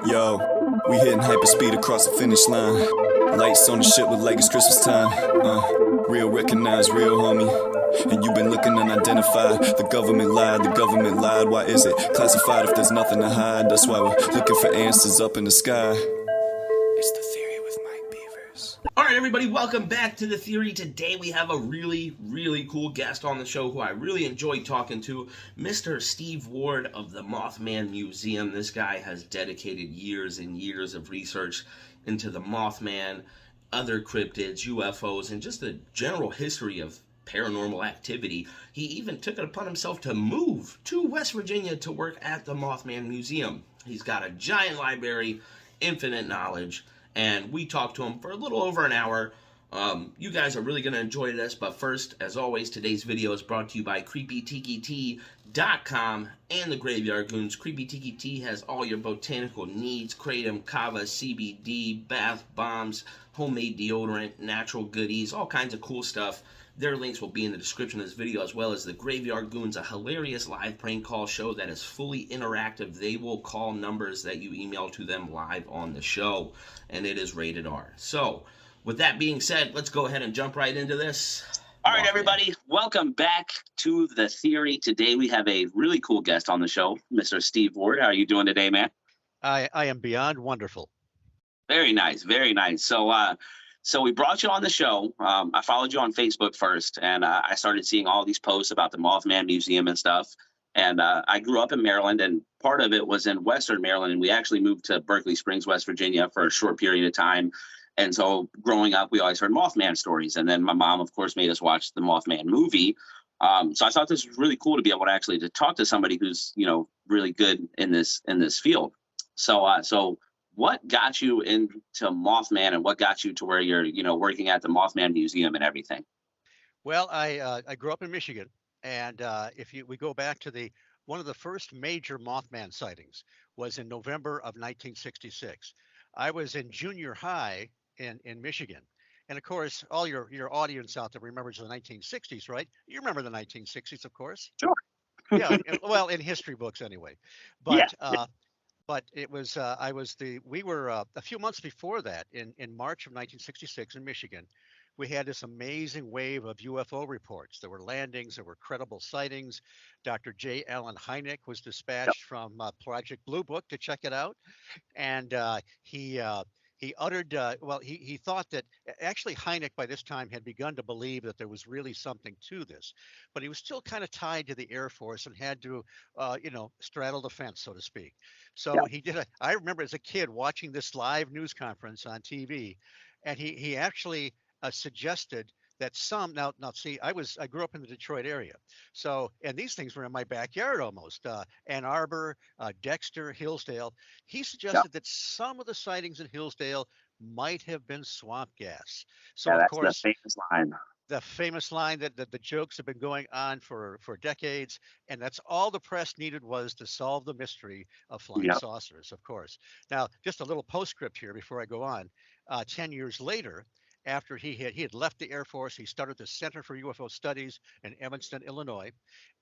Yo, we hitting hyperspeed across the finish line. Lights on the ship look like it's Christmas time. Real recognize real, homie. And you've been looking unidentified. The government lied. Why is it classified if there's nothing to hide? That's why we're looking for answers up in the sky. It's the theory with Mike Beavers. All right, everybody, welcome back to The Theory. Today we have a really cool guest on the show who I really enjoyed talking to, Mr. Steve Ward of the Mothman Museum. This guy has dedicated years and years of research into the Mothman, other cryptids, UFOs, and just the general history of paranormal activity. He even took it upon himself to move to West Virginia to work at the Mothman Museum. He's got a giant library, infinite knowledge, and we talked to him for a little over an hour. You guys are really going to enjoy this, but first, as always, today's video is brought to you by CreepyTikiTea.com and the Graveyard Goonz. Creepy Tiki Tea has all your botanical needs: kratom, kava, CBD, bath bombs, homemade deodorant, natural goodies, all kinds of cool stuff. Their links will be in the description of this video, as well as the Graveyard Goonz, a hilarious live prank call show that is fully interactive. They will call numbers that you email to them live on the show, and it is rated R. So, with that being said, let's go ahead and jump right into this. All right, everybody, welcome back to The Theory. Today we have a really cool guest on the show, Mr. Steve Ward. How are you doing today, man? I am beyond wonderful. Very nice, very nice. So we brought you on the show. I followed you on Facebook first, and I started seeing all these posts about the Mothman Museum and stuff. And I grew up in Maryland, and part of it was in Western Maryland, and we actually moved to Berkeley Springs, West Virginia for a short period of time. And so growing up, we always heard Mothman stories. And then my mom, of course, made us watch the Mothman movie. So I thought this was really cool to be able to actually to talk to somebody who's, really good in this field. So what got you into Mothman, and what got you to where you're, working at the Mothman Museum and everything? Well, I grew up in Michigan, and we go back to one of the first major Mothman sightings was in November of 1966. I was in junior high in Michigan. And of course, all your audience out there remembers the 1960s, right? You remember the 1960s, of course. Sure. Yeah, well, in history books anyway. But Yeah. but it was we were a few months before that in March of 1966 in Michigan. We had this amazing wave of UFO reports. There were landings, there were credible sightings. Dr. J. Allen Hynek was dispatched from Project Blue Book to check it out, and he uttered, he thought that actually Hynek by this time had begun to believe that there was really something to this, but he was still kind of tied to the Air Force and had to, straddle the fence, so to speak. So I remember as a kid watching this live news conference on TV, and he actually suggested that see, I grew up in the Detroit area. So, and these things were in my backyard almost, Ann Arbor, Dexter, Hillsdale. He suggested that some of the sightings in Hillsdale might have been swamp gas. So of course, the famous line that the jokes have been going on for decades, and that's all the press needed was to solve the mystery of flying saucers, of course. Now, just a little postscript here before I go on. 10 years later, after he had left the Air Force, he started the Center for UFO Studies in Evanston, Illinois,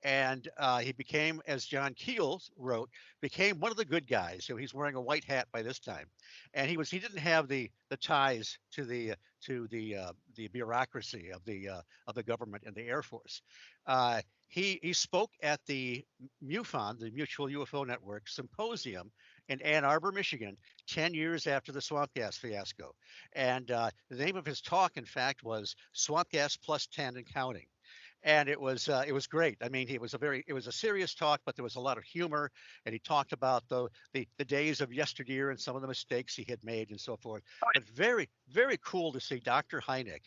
and he became, as John Keel wrote, became one of the good guys. So he's wearing a white hat by this time, and he didn't have the ties to the bureaucracy of the government and the Air Force. He spoke at the MUFON, the Mutual UFO Network Symposium in Ann Arbor, Michigan, 10 years after the swamp gas fiasco. And the name of his talk, in fact, was Swamp Gas Plus 10 and Counting. And it was great. I mean, it was a serious talk, but there was a lot of humor. And he talked about the days of yesteryear and some of the mistakes he had made and so forth. But very, very cool to see Dr. Hynek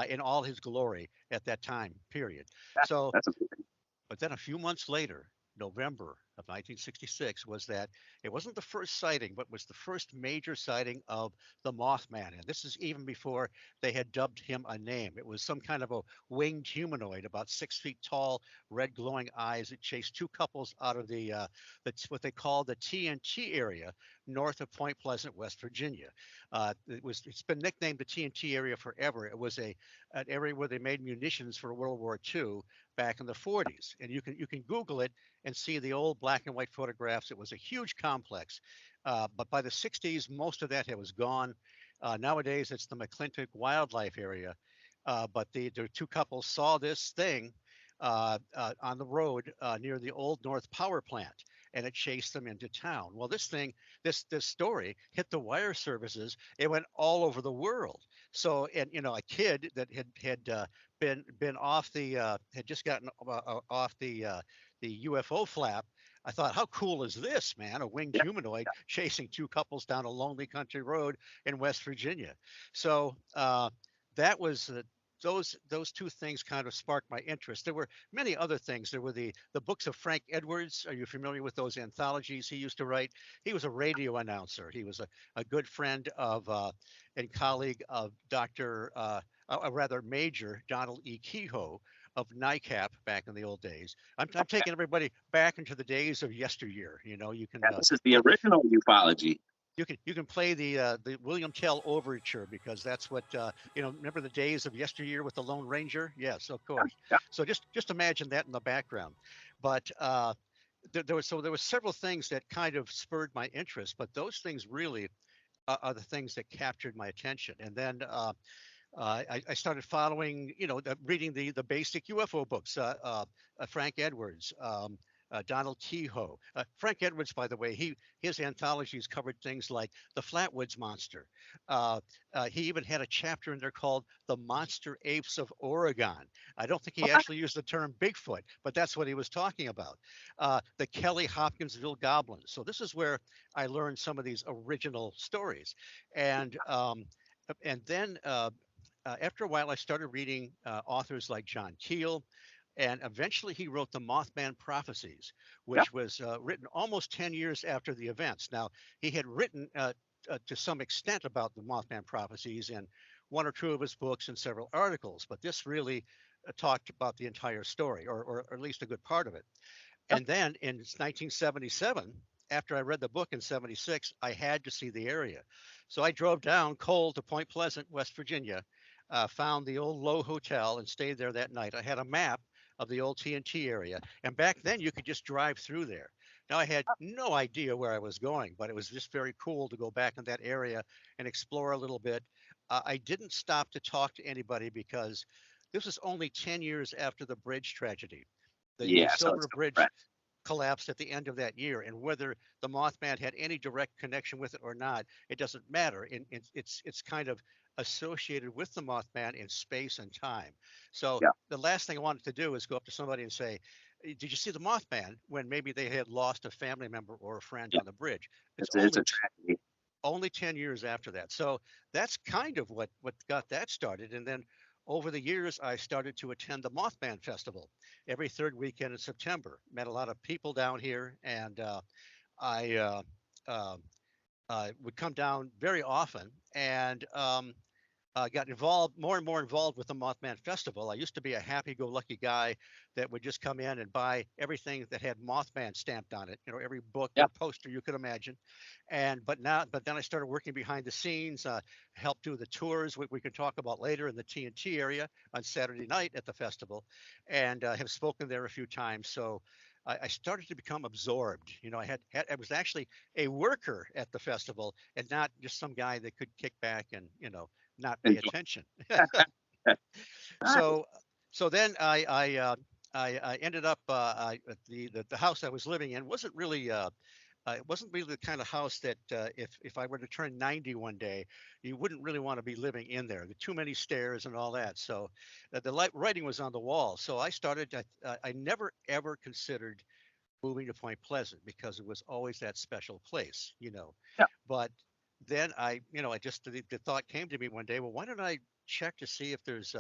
in all his glory at that time period. But then a few months later, November of 1966, was that it wasn't the first sighting, but was the first major sighting of the Mothman. And this is even before they had dubbed him a name. It was some kind of a winged humanoid, about 6 feet tall, red glowing eyes. It chased two couples out of that's what they call the TNT area north of Point Pleasant, West Virginia. It's been nicknamed the TNT area forever. It was an area where they made munitions for World War II. back in the 40s. And you can Google it and see the old black and white photographs. It was a huge complex. But by the 60s, most of that was gone. Nowadays, it's the McClintock Wildlife Area. But the two couples saw this thing on the road near the Old North Power Plant, and it chased them into town. Well, this story hit the wire services. It went all over the world. So, and a kid that had been off had just gotten off the UFO flap. I thought, how cool is this, man? A winged Yeah. humanoid chasing two couples down a lonely country road in West Virginia. So that was those two things kind of sparked my interest. There were many other things. There were the books of Frank Edwards. Are you familiar with those anthologies he used to write? He was a radio announcer. He was a good friend of and colleague of Dr. Rather Major Donald E. Kehoe of NICAP back in the old days. I'm taking everybody back into the days of yesteryear. You can This is the original ufology. you can play the William Tell overture, because that's what remember the days of yesteryear with the Lone Ranger? Yes, of course. Yeah. So just imagine that in the background. But there was several things that kind of spurred my interest, but those things really are the things that captured my attention. And then I started following, reading the basic UFO books, Frank Edwards, Donald Kehoe. Frank Edwards, by the way, his anthologies covered things like the Flatwoods Monster. He even had a chapter in there called The Monster Apes of Oregon. I don't think he actually used the term Bigfoot, but that's what he was talking about. The Kelly Hopkinsville Goblins. So this is where I learned some of these original stories. And then after a while, I started reading authors like John Keel, and eventually he wrote the Mothman Prophecies, which was written almost 10 years after the events. Now, he had written to some extent about the Mothman Prophecies in one or two of his books and several articles, but this really talked about the entire story, or at least a good part of it. And then in 1977, after I read the book in 76, I had to see the area. So I drove down cold to Point Pleasant, West Virginia, found the old Low Hotel and stayed there that night. I had a map of the old TNT area. And back then you could just drive through there. Now I had no idea where I was going, but it was just very cool to go back in that area and explore a little bit. I didn't stop to talk to anybody because this was only 10 years after the bridge tragedy. The Silver Bridge collapsed at the end of that year, and whether the Mothman had any direct connection with it or not, it doesn't matter. It's kind of associated with the Mothman in space and time. So the last thing I wanted to do is go up to somebody and say, did you see the Mothman, when maybe they had lost a family member or a friend on the bridge? It's a tragedy. Only 10 years after that. So that's kind of what got that started. And then over the years, I started to attend the Mothman Festival every third weekend in September. Met a lot of people down here, and I would come down very often, and got more and more involved with the Mothman Festival. I used to be a happy-go-lucky guy that would just come in and buy everything that had Mothman stamped on it. Every book or poster you could imagine. But then I started working behind the scenes, helped do the tours, we could talk about later, in the TNT area on Saturday night at the festival, and have spoken there a few times. So I started to become absorbed. I was actually a worker at the festival, and not just some guy that could kick back and not pay attention. So then I ended up the house I was living in wasn't really it wasn't really the kind of house that if I were to turn 90 one day, you wouldn't really want to be living in there. There are too many stairs and all that. So the writing was on the wall. So I started. I never ever considered moving to Point Pleasant because it was always that special place, But then the thought came to me one day, well, why don't I check to see if there's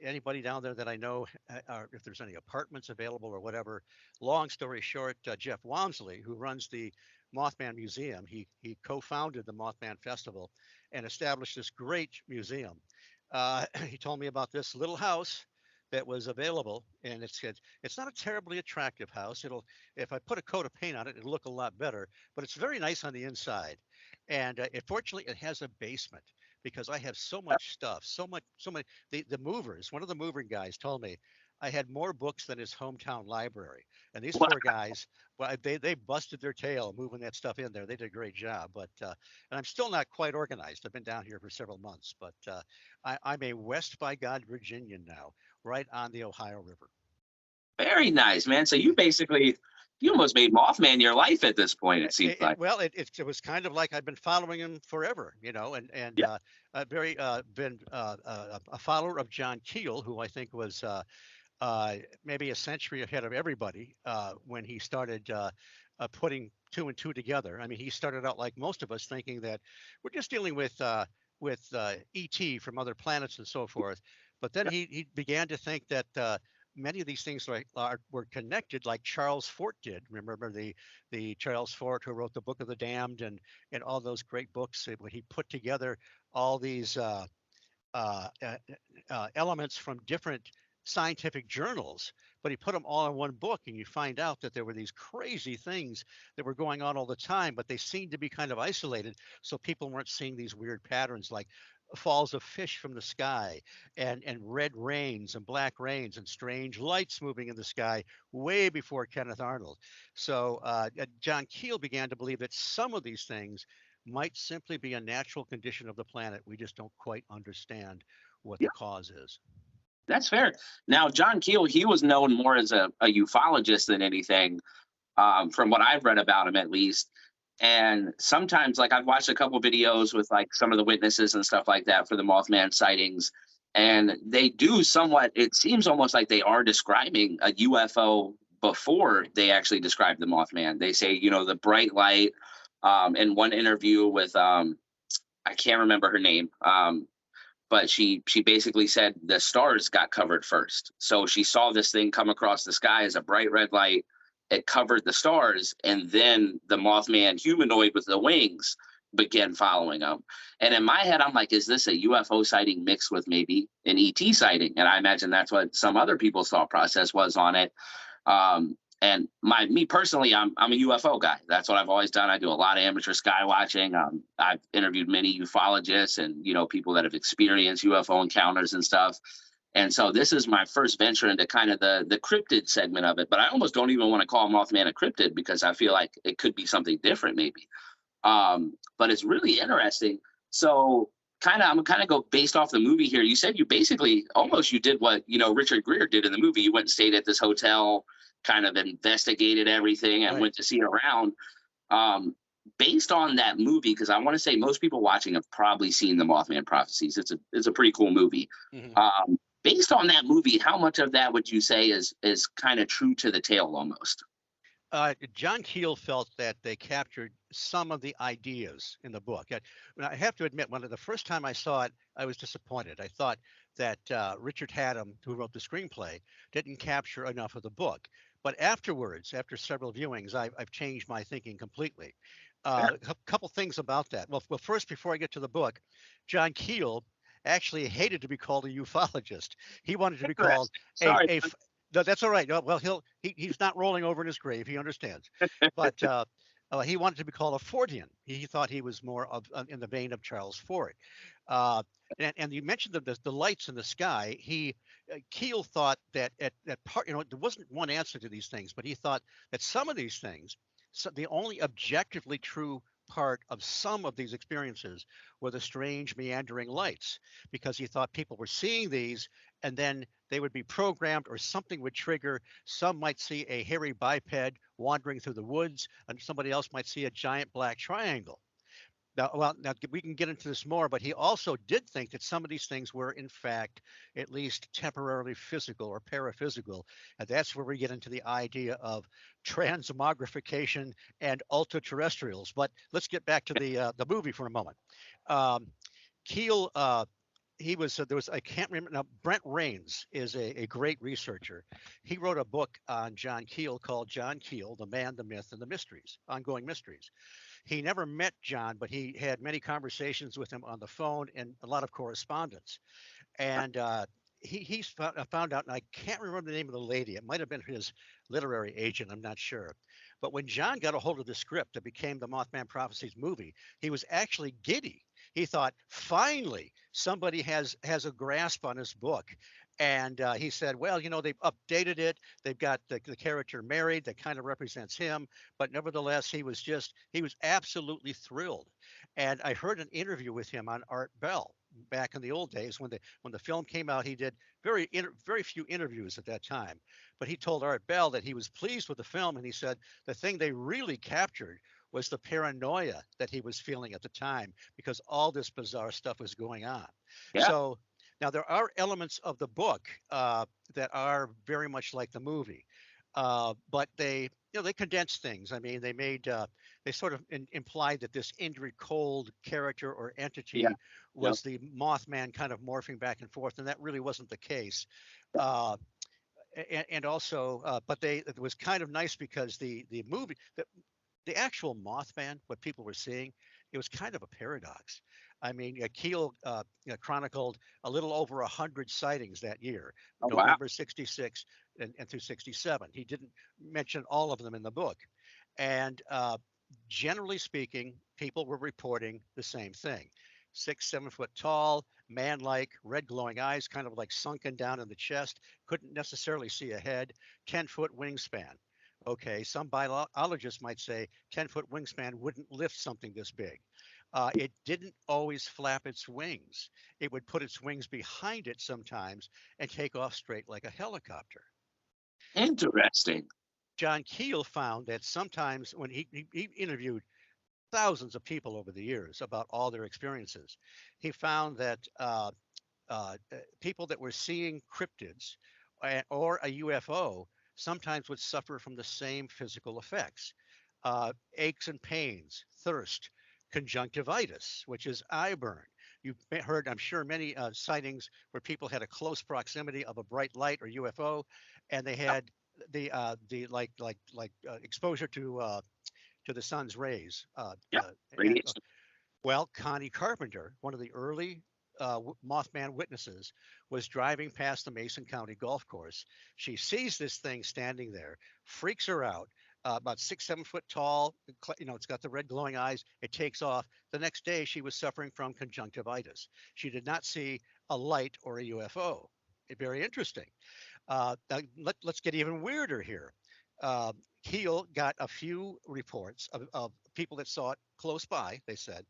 anybody down there that I know, or if there's any apartments available or whatever. Long story short, Jeff Walmsley, who runs the Mothman Museum, he co-founded the Mothman Festival and established this great museum. He told me about this little house that was available, and it's not a terribly attractive house. If I put a coat of paint on it, it'll look a lot better, but it's very nice on the inside. And fortunately, it has a basement, because I have so much stuff, so many. The movers, one of the moving guys told me, I had more books than his hometown library. And these Wow. four guys, well, they busted their tail moving that stuff in there. They did a great job. But and I'm still not quite organized. I've been down here for several months, but I'm a West by God Virginian now, right on the Ohio River. Very nice, man. So you almost made Mothman your life at this point, it seems like. Well, it was kind of like I've been following him forever, you know, and Yeah. very been a follower of John Keel, who I think was maybe a century ahead of everybody when he started putting two and two together. I mean, he started out like most of us, thinking that we're just dealing with ET from other planets and so forth. But then he began to think that many of these things were connected, like Charles Fort did. Remember the Charles Fort who wrote the Book of the Damned and all those great books when he put together all these uh, uh, elements from different scientific journals, but he put them all in one book, and you find out that there were these crazy things that were going on all the time, but they seemed to be kind of isolated, so people weren't seeing these weird patterns like falls of fish from the sky and red rains and black rains and strange lights moving in the sky way before Kenneth Arnold. So John Keel began to believe that some of these things might simply be a natural condition of the planet. We just don't quite understand what the cause is. That's fair. Now, John Keel, he was known more as a ufologist than anything, from what I've read about him, at least. And sometimes, like, I've watched a couple videos with like some of the witnesses and stuff like that for the Mothman sightings, and they do somewhat. It seems almost like they are describing a UFO before they actually describe the Mothman. They say, the bright light. In one interview with I can't remember her name. But she basically said the stars got covered first. So she saw this thing come across the sky as a bright red light. It covered the stars, and then the Mothman humanoid with the wings began following them. And in my head, I'm like, is this a UFO sighting mixed with maybe an ET sighting? And I imagine that's what some other people's thought process was on it. And me personally, I'm a UFO guy. That's what I've always done. I do a lot of amateur sky watching. I've interviewed many ufologists and people that have experienced UFO encounters and stuff. And so this is my first venture into kind of the cryptid segment of it. But I almost don't even want to call Mothman a cryptid because I feel like it could be something different maybe. But it's really interesting. So I'm kind of go based off the movie here. You said you basically you did what Richard Gere did in the movie. You went and stayed at this hotel, kind of investigated everything and went to see around. Based on that movie, because I want to say most people watching have probably seen the Mothman Prophecies. It's a pretty cool movie. Mm-hmm. Based on that movie, how much of that would you say is kind of true to the tale almost? John Keel felt that they captured some of the ideas in the book. I have to admit, the first time I saw it, I was disappointed. I thought that Richard Hatem, who wrote the screenplay, didn't capture enough of the book. But afterwards, after several viewings, I've changed my thinking completely. A couple things about that. Well, first, before I get to the book, John Keel actually hated to be called a ufologist. He wanted to be called no, that's all right. No, well, he's not rolling over in his grave. He understands. But he wanted to be called a Fortean. He thought he was more of in the vein of Charles Fort. And you mentioned the lights in the sky. Keel thought that at part, there wasn't one answer to these things, but he thought that some of these things, the only objectively true part of some of these experiences were the strange meandering lights, because he thought people were seeing these and then they would be programmed or something would trigger. Some might see a hairy biped wandering through the woods and somebody else might see a giant black triangle. Now we can get into this more, but he also did think that some of these things were, in fact, at least temporarily physical or paraphysical. And that's where we get into the idea of transmogrification and ultra-terrestrials. But let's get back to the movie for a moment. Keel, I can't remember now. Brent Rains is a great researcher. He wrote a book on John Keel called John Keel, the Man, the Myth, and the Mysteries, Ongoing Mysteries. He never met John, but he had many conversations with him on the phone and a lot of correspondence. And he found out, and I can't remember the name of the lady. It might have been his literary agent. I'm not sure. But when John got a hold of the script that became the Mothman Prophecies movie, he was actually giddy. He thought, finally, somebody has a grasp on this book. And he said, well, they've updated it. They've got the character married that kind of represents him. But nevertheless, he was absolutely thrilled. And I heard an interview with him on Art Bell back in the old days when the film came out. He did very few interviews at that time. But he told Art Bell that he was pleased with the film. And he said the thing they really captured was the paranoia that he was feeling at the time because all this bizarre stuff was going on. Yeah. So now there are elements of the book that are very much like the movie, but they condensed things. I mean, they sort of implied that this Indrid Cold character or Yeah. entity was the Mothman kind of morphing back and forth, and that really wasn't the case. Uh, and also, but it was kind of nice because the movie, the actual Mothman, what people were seeing, it was kind of a paradox. I mean, Keel chronicled a little over 100 sightings that year, Oh, wow. November 66 and through 67. He didn't mention all of them in the book. And generally speaking, people were reporting the same thing. 6, 7 foot tall, man like, red glowing eyes, kind of like sunken down in the chest, couldn't necessarily see ahead, 10-foot wingspan. Okay, some biologists might say 10-foot wingspan wouldn't lift something this big. It didn't always flap its wings. It would put its wings behind it sometimes and take off straight like a helicopter. Interesting. John Keel found that sometimes when he interviewed thousands of people over the years about all their experiences, he found that people that were seeing cryptids or a UFO sometimes would suffer from the same physical effects, aches and pains, thirst, conjunctivitis, which is eye burn. You've heard, I'm sure, many sightings where people had a close proximity of a bright light or UFO, and they had the exposure to the sun's rays. Yeah. And, Radiation. well, Connie Carpenter, one of the early Mothman witnesses, was driving past the Mason County golf course. She sees this thing standing there, freaks her out. About 6, 7 foot tall. It's got the red glowing eyes. It takes off. The next day, she was suffering from conjunctivitis. She did not see a light or a UFO. Very interesting. Let's get even weirder here. Keel got a few reports of people that saw it close by, they said,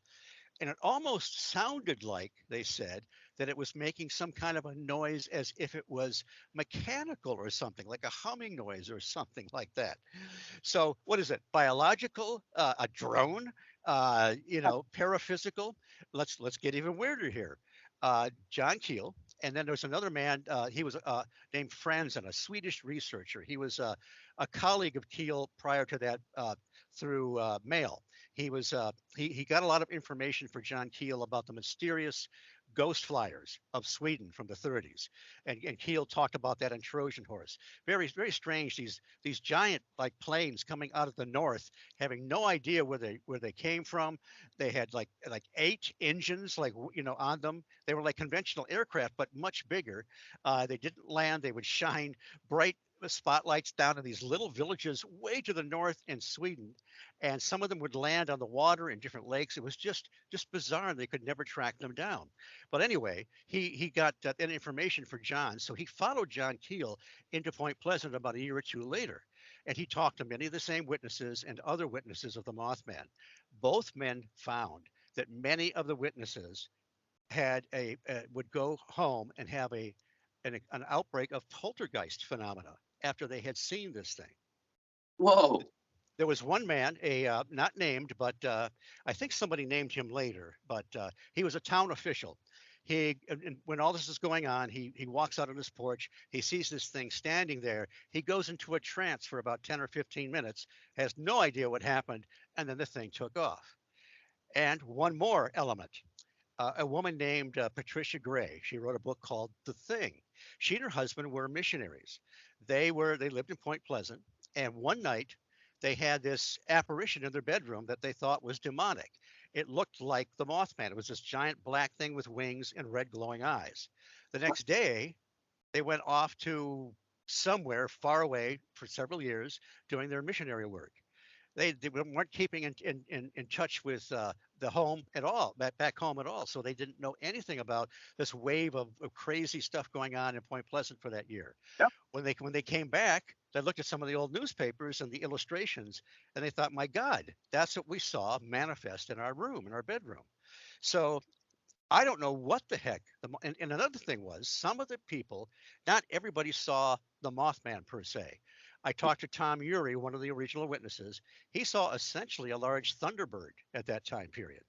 and it almost sounded like, they said, that it was making some kind of a noise as if it was mechanical or something, like a humming noise or something like that. So what is it? Biological? A drone? Paraphysical? Let's get even weirder here. John Keel, and then there's another man. He was named Franzen, a Swedish researcher. He was a colleague of Keel prior to that through mail. He got a lot of information for John Keel about the mysterious ghost flyers of Sweden from the 30s, and Keel talked about that in Trojan Horse. Very, very strange. These giant like planes coming out of the north, having no idea where they came from. They had like 8 engines on them. They were like conventional aircraft, but much bigger. They didn't land. They would shine bright spotlights down in these little villages way to the north in Sweden, and some of them would land on the water in different lakes. It was just bizarre, and they could never track them down. But anyway, he got that information for John, so he followed John Keel into Point Pleasant about a year or two later, and he talked to many of the same witnesses and other witnesses of the Mothman. Both men found that many of the witnesses would go home and have an outbreak of poltergeist phenomena after they had seen this thing. Whoa. There was one man, not named, but I think somebody named him later, but he was a town official. When all this is going on, he walks out on his porch. He sees this thing standing there. He goes into a trance for about 10 or 15 minutes, has no idea what happened, and then the thing took off. And one more element. A woman named Patricia Gray. She wrote a book called The Thing. She and her husband were missionaries. They lived in Point Pleasant, and one night they had this apparition in their bedroom that they thought was demonic. It looked like the Mothman. It was this giant black thing with wings and red glowing eyes. The next day, they went off to somewhere far away for several years doing their missionary work. they weren't keeping in touch with the home at all, back home at all. So they didn't know anything about this wave of crazy stuff going on in Point Pleasant for that year. Yep. When they came back, they looked at some of the old newspapers and the illustrations, and they thought, my God, that's what we saw manifest in our room, in our bedroom. So I don't know what the heck. And another thing was, some of the people, not everybody saw the Mothman per se. I talked to Tom Urey, one of the original witnesses. He saw essentially a large Thunderbird at that time period,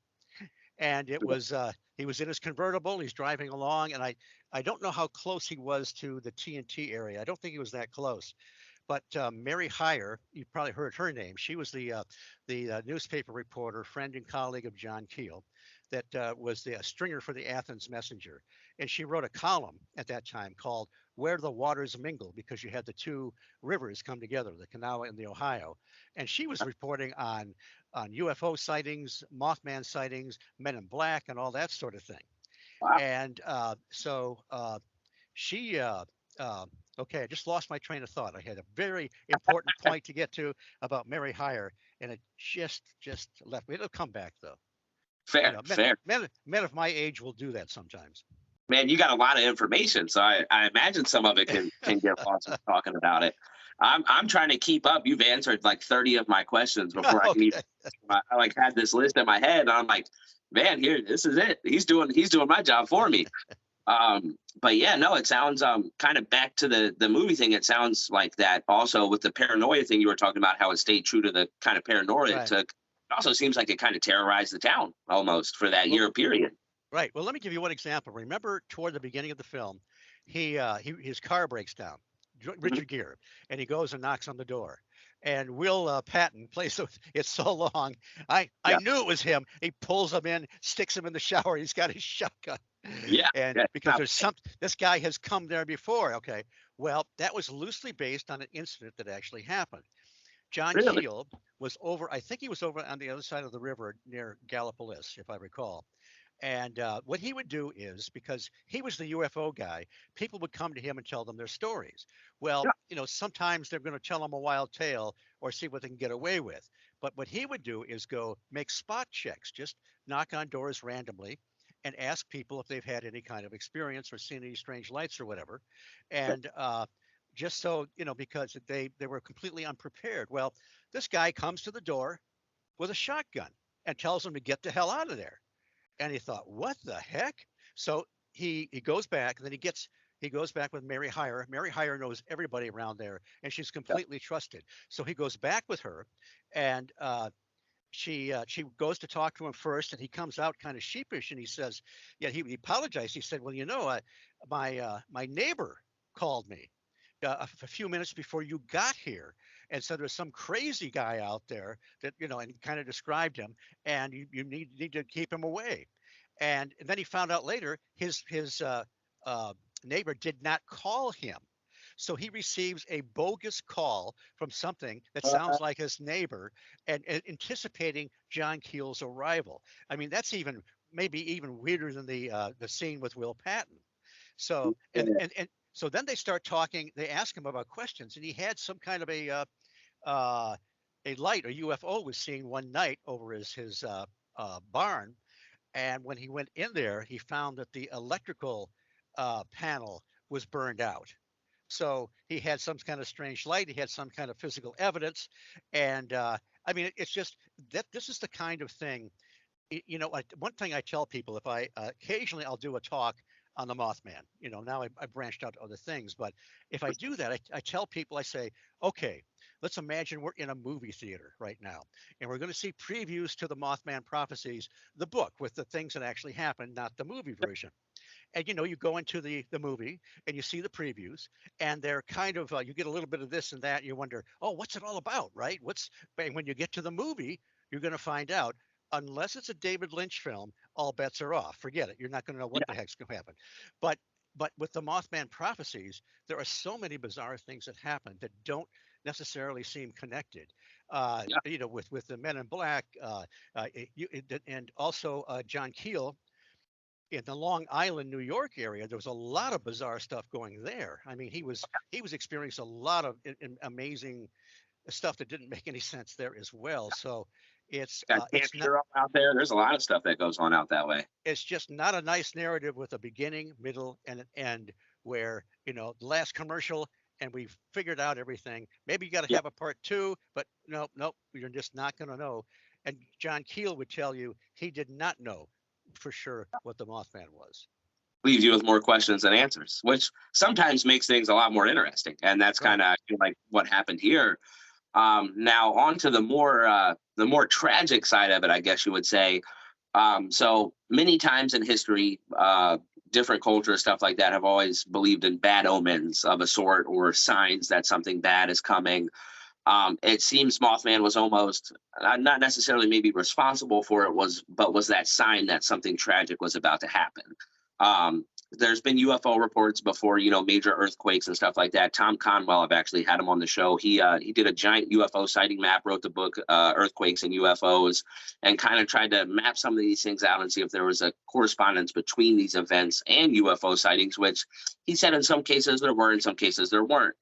and it was he was in his convertible. He's driving along, and I don't know how close he was to the TNT area. I don't think he was that close. But Mary Heyer, you probably heard her name. She was the newspaper reporter, friend and colleague of John Keel, that was the stringer for the Athens Messenger, and she wrote a column at that time called "Where the Waters Mingle," because you had the two rivers come together, the Kanawha and the Ohio, and she was reporting on UFO sightings, Mothman sightings, Men in Black, and all that sort of thing. Wow. And she okay, I just lost my train of thought. I had a very important point to get to about Mary Heyer, and it just left me. It'll come back though. Fair, fair. Men of my age will do that sometimes. Man, you got a lot of information, so I imagine some of it can get lost when talking about it. I'm trying to keep up. You've answered like 30 of my questions before I can even. I like had this list in my head, and I'm like, man, here, this is it. He's doing my job for me. But yeah, no, it sounds kind of back to the movie thing. It sounds like that also with the paranoia thing you were talking about, how it stayed true to the kind of paranoia it took. It also seems like it kind of terrorized the town almost for that year period. Right. Well, let me give you one example. Remember, toward the beginning of the film, his car breaks down, Richard Gere, and he goes and knocks on the door. And Will Patton plays it so long. I knew it was him. He pulls him in, sticks him in the shower. He's got his shotgun. Yeah. And because this guy has come there before. Okay. Well, that was loosely based on an incident that actually happened. John Keel was over, I think he was over on the other side of the river near Gallipolis, if I recall. And what he would do is, because he was the UFO guy, people would come to him and tell them their stories. Well, sometimes they're going to tell him a wild tale or see what they can get away with. But what he would do is go make spot checks, just knock on doors randomly and ask people if they've had any kind of experience or seen any strange lights or whatever. And just so, because they were completely unprepared. Well, this guy comes to the door with a shotgun and tells them to get the hell out of there. And he thought, what the heck? So he goes back, and then he goes back with Mary Heyer. Mary Heyer knows everybody around there, and she's completely trusted. So he goes back with her, and she goes to talk to him first, and he comes out kind of sheepish, and he says, he apologized. He said, well, my neighbor called me a few minutes before you got here, and so there's some crazy guy out there that, and kind of described him, and you need to keep him away. And then he found out later his neighbor did not call him. So he receives a bogus call from something that sounds like his neighbor, and anticipating John Keel's arrival. I mean, that's maybe even weirder than the scene with Will Patton. So and so then they start talking. They ask him about questions, and he had some kind of a light, a UFO was seen one night over his barn. And when he went in there, he found that the electrical panel was burned out. So he had some kind of strange light. He had some kind of physical evidence. And I mean, it's just that this is the kind of thing, one thing I tell people, if I occasionally I'll do a talk on the Mothman, now I branched out to other things. But if I do that, I tell people, I say, okay, let's imagine we're in a movie theater right now, and we're going to see previews to the Mothman Prophecies, the book with the things that actually happened, not the movie version. And, you go into the movie and you see the previews, and they're kind of, you get a little bit of this and that. And you wonder, oh, what's it all about, right? And when you get to the movie, you're going to find out, unless it's a David Lynch film, all bets are off. Forget it. You're not going to know what the heck's going to happen. But with the Mothman Prophecies, there are so many bizarre things that happen that don't necessarily seem connected. With the Men in Black, and also John Keel in the Long Island, New York area. There was a lot of bizarre stuff going there. I mean, he was experiencing a lot of amazing stuff that didn't make any sense there as well. So Got it's Camp not, Hero out there. There's a lot of stuff that goes on out that way. it's just not a nice narrative with a beginning, middle, and an end where, the last commercial and we've figured out everything. Maybe you got to Yeah, have a part two, but no, nope, you're just not going to know. And John Keel would tell you he did not know for sure what the Mothman was. leaves you with more questions than answers, which sometimes makes things a lot more interesting. And that's Right. kind of like what happened here. Now on to the more tragic side of it, I guess you would say. So many times in history, different cultures, stuff like that, have always believed in bad omens of a sort or signs that something bad is coming. It seems Mothman was almost not necessarily maybe responsible for it, but was that sign that something tragic was about to happen. There's been UFO reports before, major earthquakes and stuff like that. Tom Conwell, I've actually had him on the show. He did a giant UFO sighting map, wrote the book Earthquakes and UFOs, and kind of tried to map some of these things out and see if there was a correspondence between these events and UFO sightings, which he said in some cases there were, in some cases there weren't.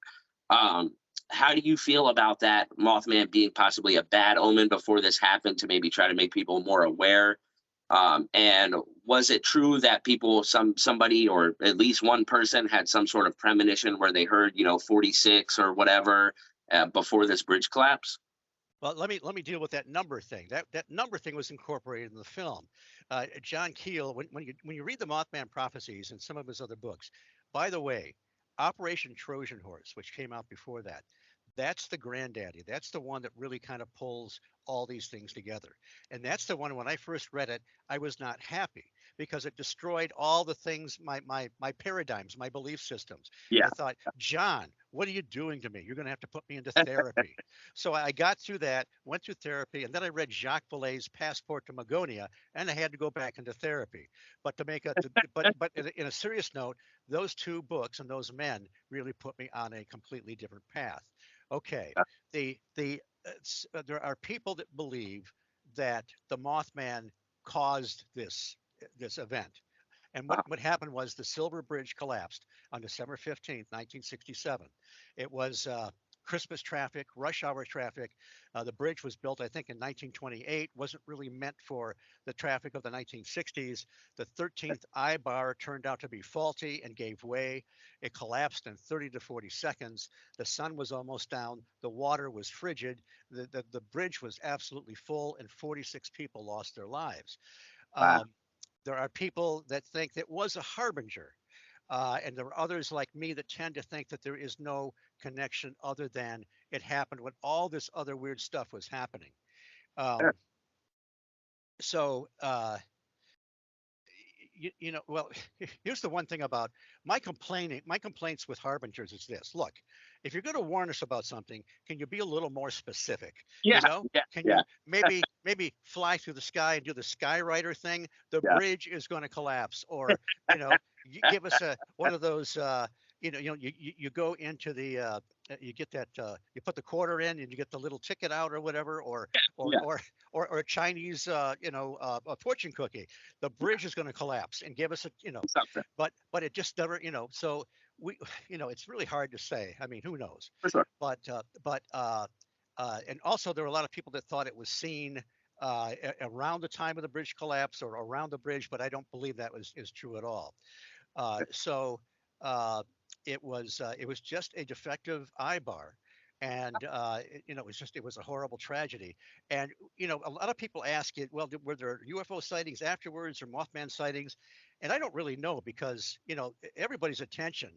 How do you feel about that Mothman being possibly a bad omen before this happened, to maybe try to make people more aware? And was it true that somebody or at least one person had some sort of premonition where they heard 46 or whatever before this bridge collapse? Well, let me deal with that number thing. That number thing was incorporated in the film. John Keel, when you read the Mothman prophecies and some of his other books, by the way, Operation Trojan Horse, which came out before that, that's the granddaddy. That's the one that really kind of pulls all these things together. And that's the one, when I first read it, I was not happy because it destroyed all the things, my paradigms, my belief systems. And Yeah. I thought, John, what are you doing to me? You're going to have to put me into therapy. So I got through that, went through therapy, and then I read Jacques Vallée's Passport to Magonia, and I had to go back into therapy. But to make a, but in a serious note, those two books and those men really put me on a completely different path. Okay, there are people that believe that the Mothman caused this event. And what happened was the Silver Bridge collapsed on December 15th, 1967. It was Christmas traffic, rush hour traffic. The bridge was built, I think, in 1928, wasn't really meant for the traffic of the 1960s. The 13th I bar turned out to be faulty and gave way. It collapsed in 30 to 40 seconds. The sun was almost down. The water was frigid. The bridge was absolutely full, and 46 people lost their lives. Wow. There are people that think that was a harbinger. And there are others like me that tend to think that there is no connection other than it happened when all this other weird stuff was happening. Sure. So, well, here's the one thing about my complaints with harbingers is this. Look, if you're going to warn us about something, can you be a little more specific? Yeah. Can you maybe fly through the sky and do the Skywriter thing? The bridge is going to collapse, or you give us one of those. You go into the you get that you put the quarter in and you get the little ticket out or whatever, or a Chinese a fortune cookie. The bridge is going to collapse and give us Something. but it just never so we it's really hard to say. I mean, who knows? For sure. But and also there were a lot of people that thought it was seen around the time of the bridge collapse or around the bridge, but I don't believe that is true at all. So it was just a defective eye bar, and it was a horrible tragedy. And a lot of people ask it, well, were there UFO sightings afterwards or Mothman sightings? And I don't really know, because everybody's attention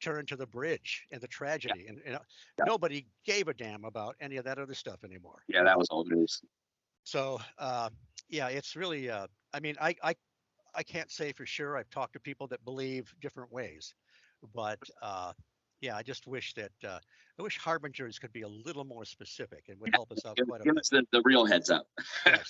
turned to the bridge and the tragedy, and nobody gave a damn about any of that other stuff anymore. Yeah, that was old news. So it's really I mean, I can't say for sure. I've talked to people that believe different ways, but I just wish that I wish harbingers could be a little more specific and would help us out quite a bit. Give us the real heads up. Yes.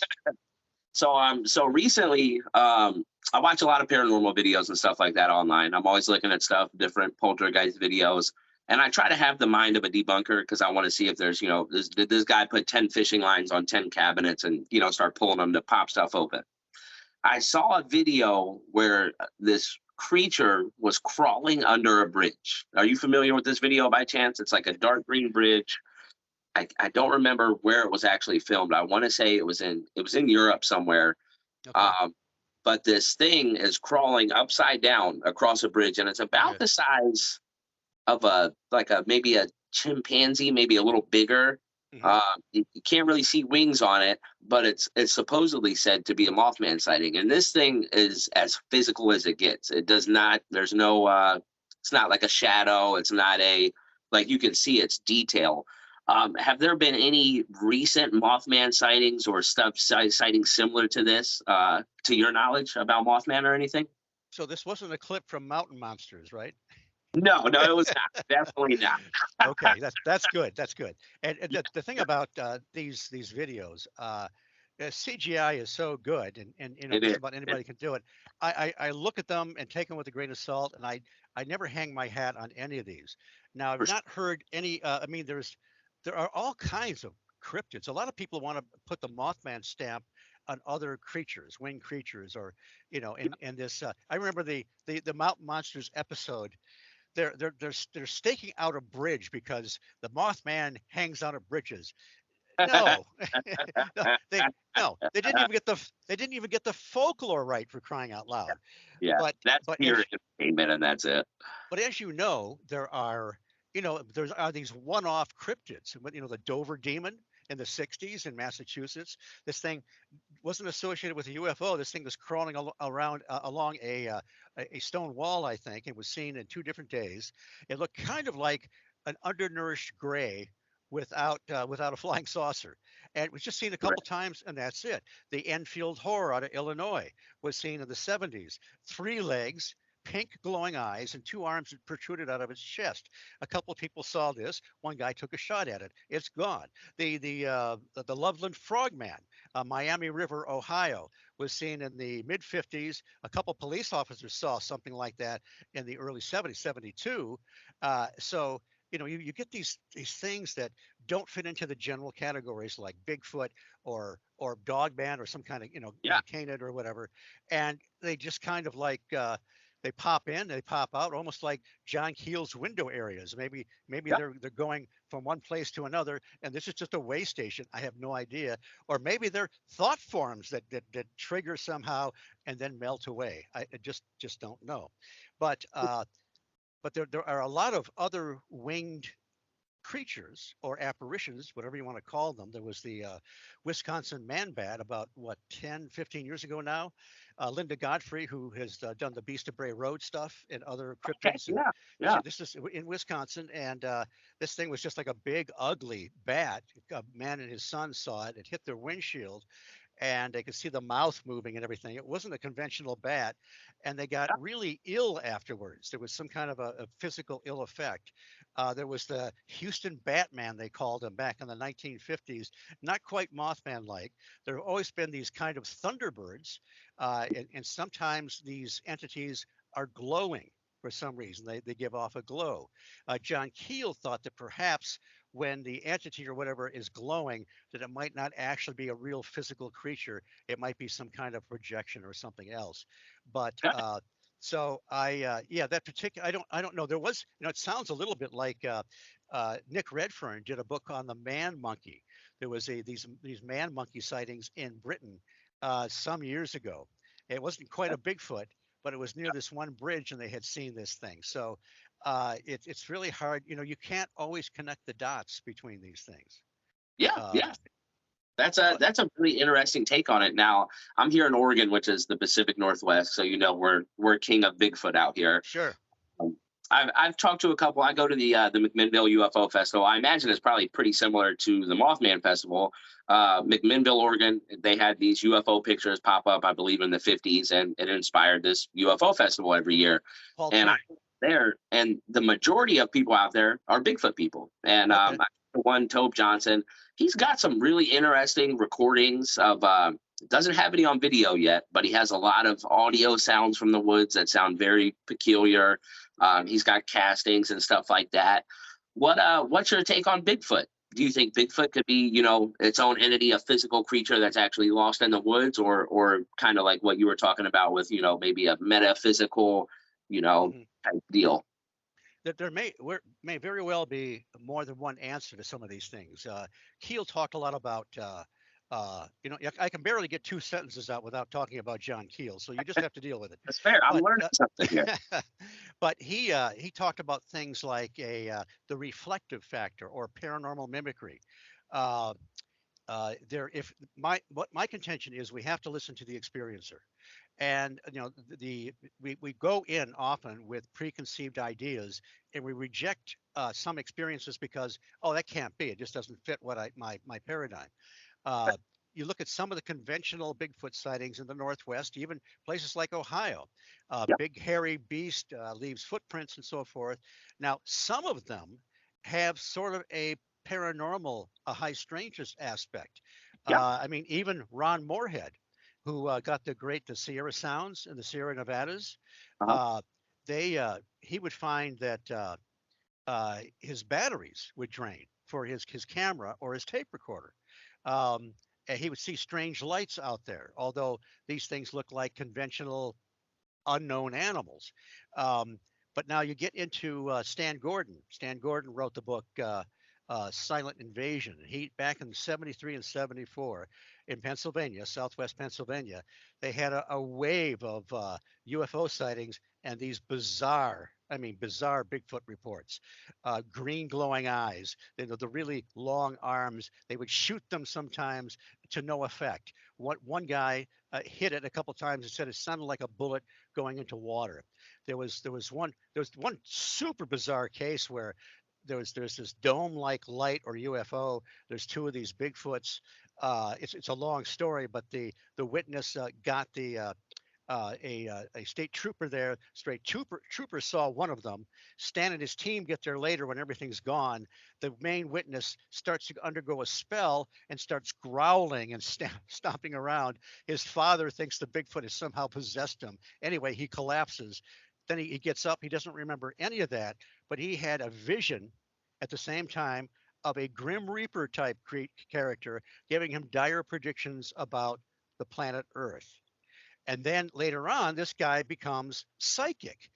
So recently, I watch a lot of paranormal videos and stuff like that online. I'm always looking at stuff, different poltergeist videos, and I try to have the mind of a debunker, because I want to see if there's, did this guy put 10 fishing lines on 10 cabinets and, start pulling them to pop stuff open. I saw a video where this creature was crawling under a bridge. Are you familiar with this video by chance? It's like a dark green bridge. I don't remember where it was actually filmed. I want to say it was in Europe somewhere. Okay. But this thing is crawling upside down across a bridge, and it's about Okay. the size of maybe a chimpanzee, maybe a little bigger. Mhm. You can't really see wings on it, but it's supposedly said to be a Mothman sighting. And this thing is as physical as it gets. It does not. There's no. It's not like a shadow. It's not a like you can see its detail. Have there been any recent Mothman sightings or sightings similar to this, to your knowledge about Mothman or anything? So this wasn't a clip from Mountain Monsters, right? No, no, it was not. Definitely not. Okay, that's good. That's good. And the thing about these videos, CGI is so good, and It just is. about anybody can do it. I look at them and take them with a grain of salt, and I never hang my hat on any of these. Now I've For sure. not heard any. I mean, there are all kinds of cryptids. A lot of people want to put the Mothman stamp on other creatures, winged creatures, or and this. I remember the Mountain Monsters episode. They're staking out a bridge because the Mothman hangs out of bridges. No, no, they didn't even get the folklore right, for crying out loud. Yeah, But that's but as pure entertainment, and that's it. but as you know, there are these one-off cryptids. The Dover Demon in the 60s in Massachusetts. This thing wasn't associated with a UFO. This thing was crawling around along a stone wall, I think. It was seen in 2 different days. It looked kind of like an undernourished gray without a flying saucer, and it was just seen a couple Right. times, and that's it. The Enfield Horror out of Illinois was seen in the 70s. 3 legs. Pink glowing eyes and 2 arms that protruded out of its chest. A couple of people saw this. One guy took a shot at it. It's gone. The Loveland Frogman, Miami River, Ohio, was seen in the mid 50s. A couple police officers saw something like that in the early 70s, 72. So you get these things that don't fit into the general categories like Bigfoot or Dogman or some kind of Yeah. canid or whatever, and they just kind of like they pop in, they pop out, almost like John Keel's window areas. Maybe Yeah. they're going from one place to another, and this is just a way station. I have no idea. Or maybe they're thought forms that trigger somehow and then melt away. I just don't know. But there are a lot of other winged creatures or apparitions, whatever you want to call them. There was the Wisconsin man bat about, what, 10, 15 years ago now. Linda Godfrey, who has done the Beast of Bray Road stuff and other Okay. cryptids. And Yeah. Yeah. this is in Wisconsin. And this thing was just like a big, ugly bat. A man and his son saw it. It hit their windshield, and they could see the mouth moving and everything. It wasn't a conventional bat, and they got really ill afterwards. There was some kind of a physical ill effect. There was the Houston Batman, they called him, back in the 1950s. Not quite Mothman-like. There have always been these kind of thunderbirds, and sometimes these entities are glowing for some reason. They give off a glow. John Keel thought that perhaps when the entity or whatever is glowing, that it might not actually be a real physical creature. It might be some kind of projection or something else. But Okay. so yeah, that particular, I don't know. There was, it sounds a little bit like Nick Redfern did a book on the man monkey. There was these man monkey sightings in Britain some years ago. It wasn't quite a Bigfoot, but it was near this one bridge, and they had seen this thing. So it's really hard. You can't always connect the dots between these things. Yeah. Uh, Yeah. That's a really interesting take on it. Now, I'm here in Oregon, which is the Pacific Northwest, so we're king of Bigfoot out here. sure. Um, I've talked to a couple. I go to the McMinnville UFO Festival. I imagine it's probably pretty similar to the Mothman Festival. McMinnville, Oregon, they had these UFO pictures pop up, I believe, in the 50s, and it inspired this UFO festival every year. Paul And Chan. there, and the majority of people out there are Bigfoot people. And Okay. one Tobe Johnson, he's got some really interesting recordings of. Doesn't have any on video yet, but he has a lot of audio sounds from the woods that sound very peculiar. He's got castings and stuff like that. What's your take on Bigfoot? Do you think Bigfoot could be, its own entity, a physical creature that's actually lost in the woods, or kind of like what you were talking about with, maybe a metaphysical, Mhm. type deal? that may very well be more than one answer to some of these things. Keel talked a lot about, I can barely get two sentences out without talking about John Keel, so you just have to deal with it. That's fair. I'm But learning something here. but he talked about things like the reflective factor or paranormal mimicry. Uh, if what my contention is, we have to listen to the experiencer, and we go in often with preconceived ideas, and we reject some experiences because, oh, that can't be, it just doesn't fit what my paradigm. uh, you look at some of the conventional Bigfoot sightings in the Northwest, even places like Ohio. Yep. Big hairy beast leaves footprints and so forth. Now, some of them have sort of a paranormal, a high strangeness aspect. Yep. I mean, even Ron Moorhead, who got the Sierra Sounds and the Sierra Nevadas, Uh-huh. uh, he would find that his batteries would drain for his camera or his tape recorder. And he would see strange lights out there, although these things look like conventional unknown animals. Um, but now you get into Stan Gordon. Stan Gordon wrote the book Silent Invasion. He back in '73 and '74 in Pennsylvania, Southwest Pennsylvania, they had a wave of UFO sightings and these bizarre Bigfoot reports. Green glowing eyes, the really long arms. They would shoot them sometimes to no effect. One guy hit it a couple times and said it sounded like a bullet going into water. There was one super bizarre case where there's this dome-like light or UFO. There's two of these Bigfoots. It's a long story, but the witness got a state trooper there. Trooper saw one of them. Stan and his team get there later when everything's gone. The main witness starts to undergo a spell and starts growling and stomping around. His father thinks the Bigfoot has somehow possessed him. Anyway, he collapses. Then he gets up. He doesn't remember any of that, but he had a vision at the same time of a Grim Reaper type character giving him dire predictions about the planet Earth. And then later on, this guy becomes psychic.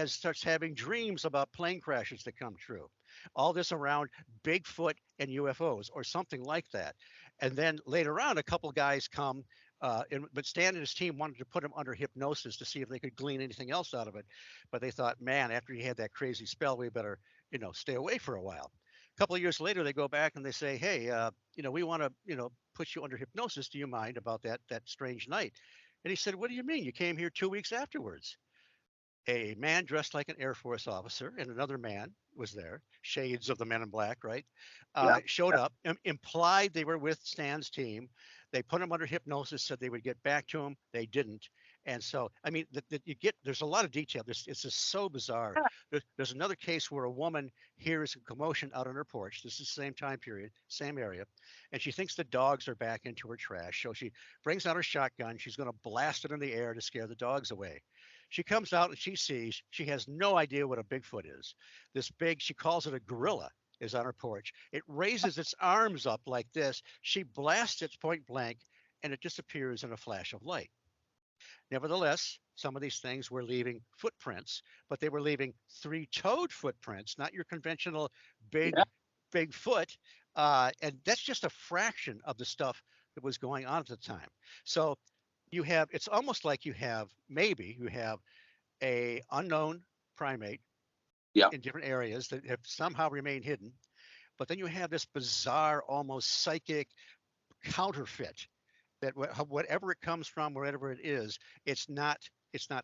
Starts having dreams about plane crashes that come true. All this around Bigfoot and UFOs or something like that. And then later on, a couple guys come, but Stan and his team wanted to put him under hypnosis to see if they could glean anything else out of it. But they thought, man, after he had that crazy spell, we better, stay away for a while. A couple of years later, they go back and they say, hey, we want to, put you under hypnosis. Do you mind about that strange night? And he said, what do you mean? You came here 2 weeks afterwards. A man dressed like an Air Force officer and another man was there, shades of the Men in Black, right? Yeah. Showed up, implied they were with Stan's team. They put him under hypnosis, said they would get back to him. They didn't. And so, I mean, there's a lot of detail. It's just so bizarre. There's another case where a woman hears a commotion out on her porch. This is the same time period, same area. And she thinks the dogs are back into her trash. So she brings out her shotgun. She's going to blast it in the air to scare the dogs away. She comes out and she has no idea what a Bigfoot is. This big, she calls it a gorilla, is on her porch. It raises its arms up like this. She blasts it point blank and it disappears in a flash of light. Nevertheless, some of these things were leaving footprints, but they were leaving three-toed footprints, not your conventional big foot. And that's just a fraction of the stuff that was going on at the time. So it's almost like you have a unknown primate in different areas that have somehow remained hidden. But then you have this bizarre, almost psychic counterfeit that whatever it comes from, wherever it is, it's not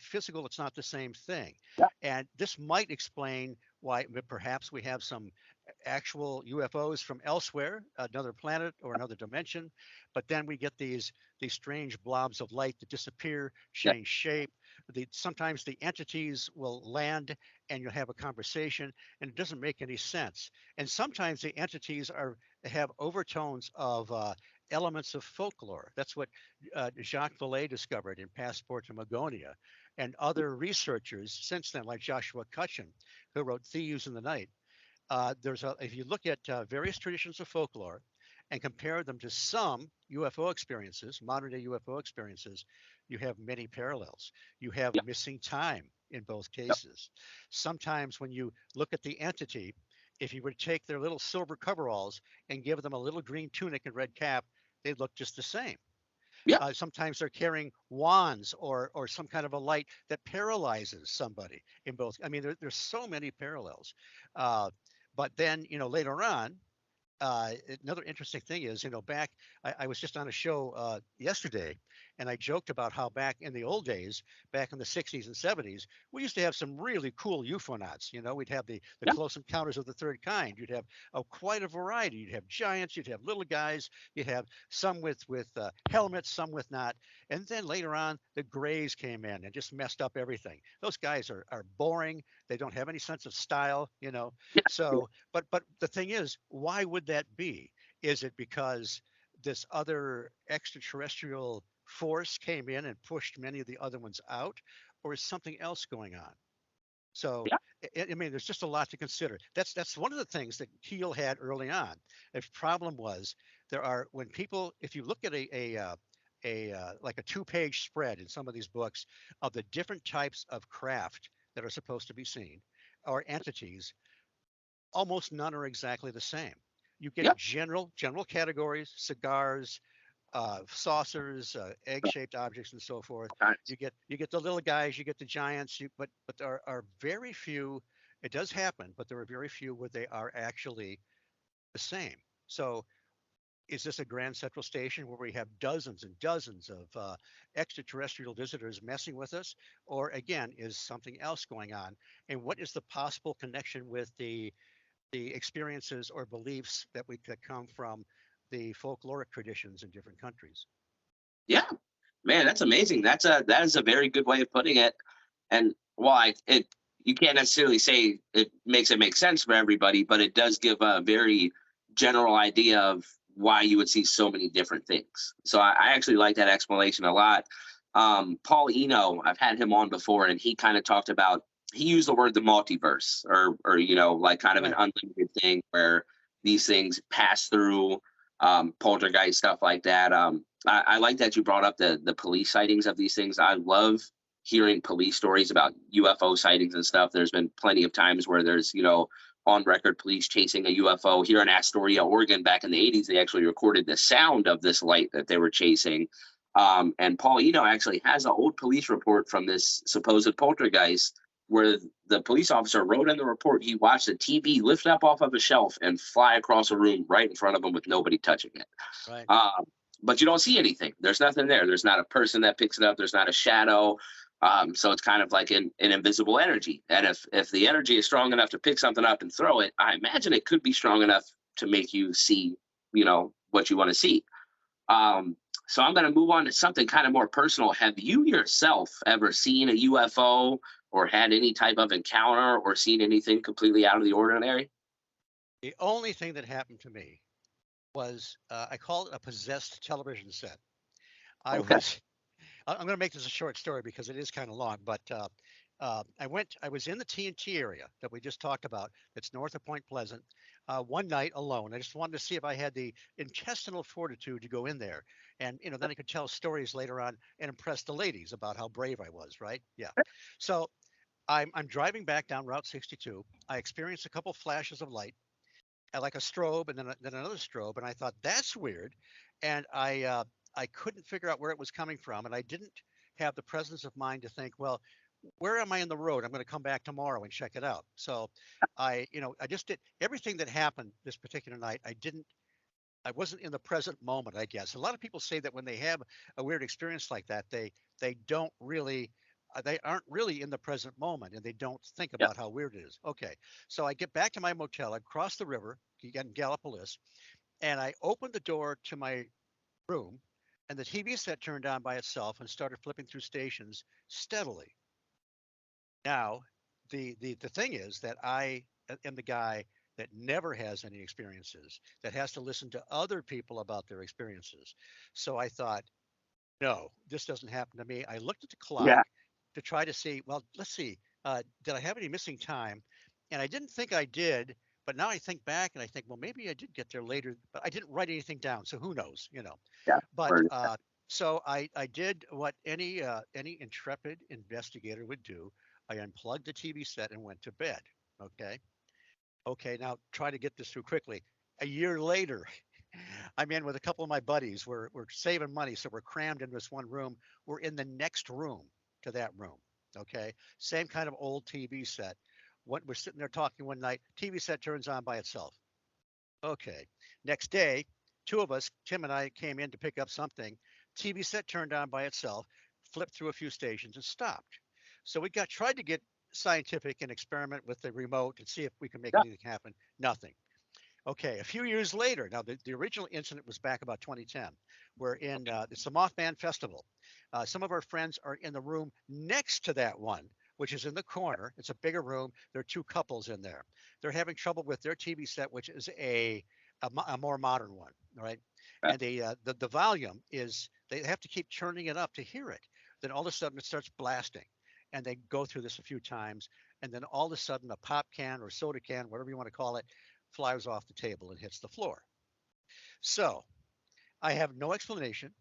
physical. It's not the same thing. Yeah. And this might explain why perhaps we have some actual UFOs from elsewhere, another planet or another dimension. But then we get these strange blobs of light that disappear, change shape. Sometimes the entities will land and you'll have a conversation and it doesn't make any sense. And sometimes the entities have overtones of elements of folklore. That's what Jacques Vallée discovered in Passport to Magonia, and other researchers since then, like Joshua Cutchin, who wrote Thieves in the Night. If you look at various traditions of folklore and compare them to some UFO experiences, modern day UFO experiences, you have many parallels. You have missing time in both cases. Sometimes when you look at the entity, if you would take their little silver coveralls and give them a little green tunic and red cap, they look just the same. Yeah. Sometimes they're carrying wands or some kind of a light that paralyzes somebody in both. I mean, there's so many parallels. But then, later on, another interesting thing is, back, I was just on a show yesterday, and I joked about how back in the old days, back in the 60s and 70s, we used to have some really cool UFOnauts. We'd have the Yeah. close encounters of the third kind. You'd have quite a variety. You'd have giants, you'd have little guys, you'd have some with helmets, some with not. And then later on, the Greys came in and just messed up everything. Those guys are boring. They don't have any sense of style. Yeah. So, but the thing is, why would that be? Is it because this other extraterrestrial force came in and pushed many of the other ones out, or is something else going on? So, Yeah. I mean, there's just a lot to consider. That's one of the things that Keel had early on. The problem was when people, if you look at like a 2-page spread in some of these books of the different types of craft that are supposed to be seen or entities, almost none are exactly the same. You get Yeah. general categories: cigars, saucers, egg-shaped objects, and so forth. Nice. You get the little guys, you get the giants, but there are very few. It does happen, but there are very few where they are actually the same. So, is this a Grand Central Station where we have dozens and dozens of extraterrestrial visitors messing with us, or again, is something else going on? And what is the possible connection with the experiences or beliefs that come from the folkloric traditions in different countries? Yeah. Man, that's amazing. That is a very good way of putting it. And why it you can't necessarily say it makes it make sense for everybody, but it does give a very general idea of why you would see so many different things. So I actually like that explanation a lot. Paul Eno, I've had him on before, and he kind of talked about, he used the word the multiverse, or like kind of an Right. unlimited thing where these things pass through, poltergeist stuff like that. I like that you brought up the police sightings of these things. I love hearing police stories about UFO sightings and stuff. There's been plenty of times where there's, on record police chasing a UFO. Here in Astoria, Oregon, back in the 80s, they actually recorded the sound of this light that they were chasing. And Paul Eno actually has an old police report from this supposed poltergeist where the police officer wrote in the report he watched a TV lift up off of a shelf and fly across a room right in front of him with nobody touching it. Right. But you don't see anything. There's nothing there. There's not a person that picks it up. There's not a shadow. So it's kind of like an invisible energy. And if the energy is strong enough to pick something up and throw it, I imagine it could be strong enough to make you see, what you want to see. So I'm going to move on to something kind of more personal. Have you yourself ever seen a UFO or had any type of encounter or seen anything completely out of the ordinary? The only thing that happened to me was I call it a possessed television set. I Okay. was I'm going to make this a short story because it is kind of long, but I was in the TNT area that we just talked about. That's north of Point Pleasant. One night alone. I just wanted to see if I had the intestinal fortitude to go in there, and then I could tell stories later on and impress the ladies about how brave I was. Right? Yeah. So I'm driving back down Route 62. I experienced a couple flashes of light, like a strobe, and then another strobe, and I thought that's weird, and I couldn't figure out where it was coming from, and I didn't have the presence of mind to think, well, where am I in the road? I'm going to come back tomorrow and check it out. So I just did everything that happened this particular night. I wasn't in the present moment, I guess. A lot of people say that when they have a weird experience like that, they don't really they aren't really in the present moment and they don't think Yeah. about how weird it is. Okay. So I get back to my motel, I cross the river in Gallipolis, and I opened the door to my room, and the TV set turned on by itself and started flipping through stations steadily. Now, the thing is that I am the guy that never has any experiences, that has to listen to other people about their experiences. So I thought, no, this doesn't happen to me. I looked at the clock Yeah. to try to see, well, let's see, did I have any missing time? And I didn't think I did, but now I think back and I think, well, maybe I did get there later, but I didn't write anything down, so who knows? Yeah. But Or- so I did what any intrepid investigator would do. I unplugged the TV set and went to bed. Okay. Okay. Now try to get this through quickly. A year later, I'm in with a couple of my buddies. We're saving money, so we're crammed in this one room. We're in the next room to that room. Okay, same kind of old TV set. What we're sitting there talking one night, TV set turns on by itself. Okay, next day, two of us, Tim and I, came in to pick up something. TV set turned on by itself, flipped through a few stations, and stopped. So we got tried to get scientific and experiment with the remote and see if we can make Yeah. anything happen. Nothing. Okay, a few years later, now the original incident was back about 2010. We're in it's the Mothman Festival. Some of our friends are in the room next to that one, which is in the corner. It's a bigger room. There are two couples in there. They're having trouble with their TV set, which is a more modern one, all right? Right. And the volume is they have to keep turning it up to hear it. Then all of a sudden it starts blasting, and they go through this a few times, and then all of a sudden a pop can or soda can, whatever you want to call it, flies off the table and hits the floor. So I have no explanation,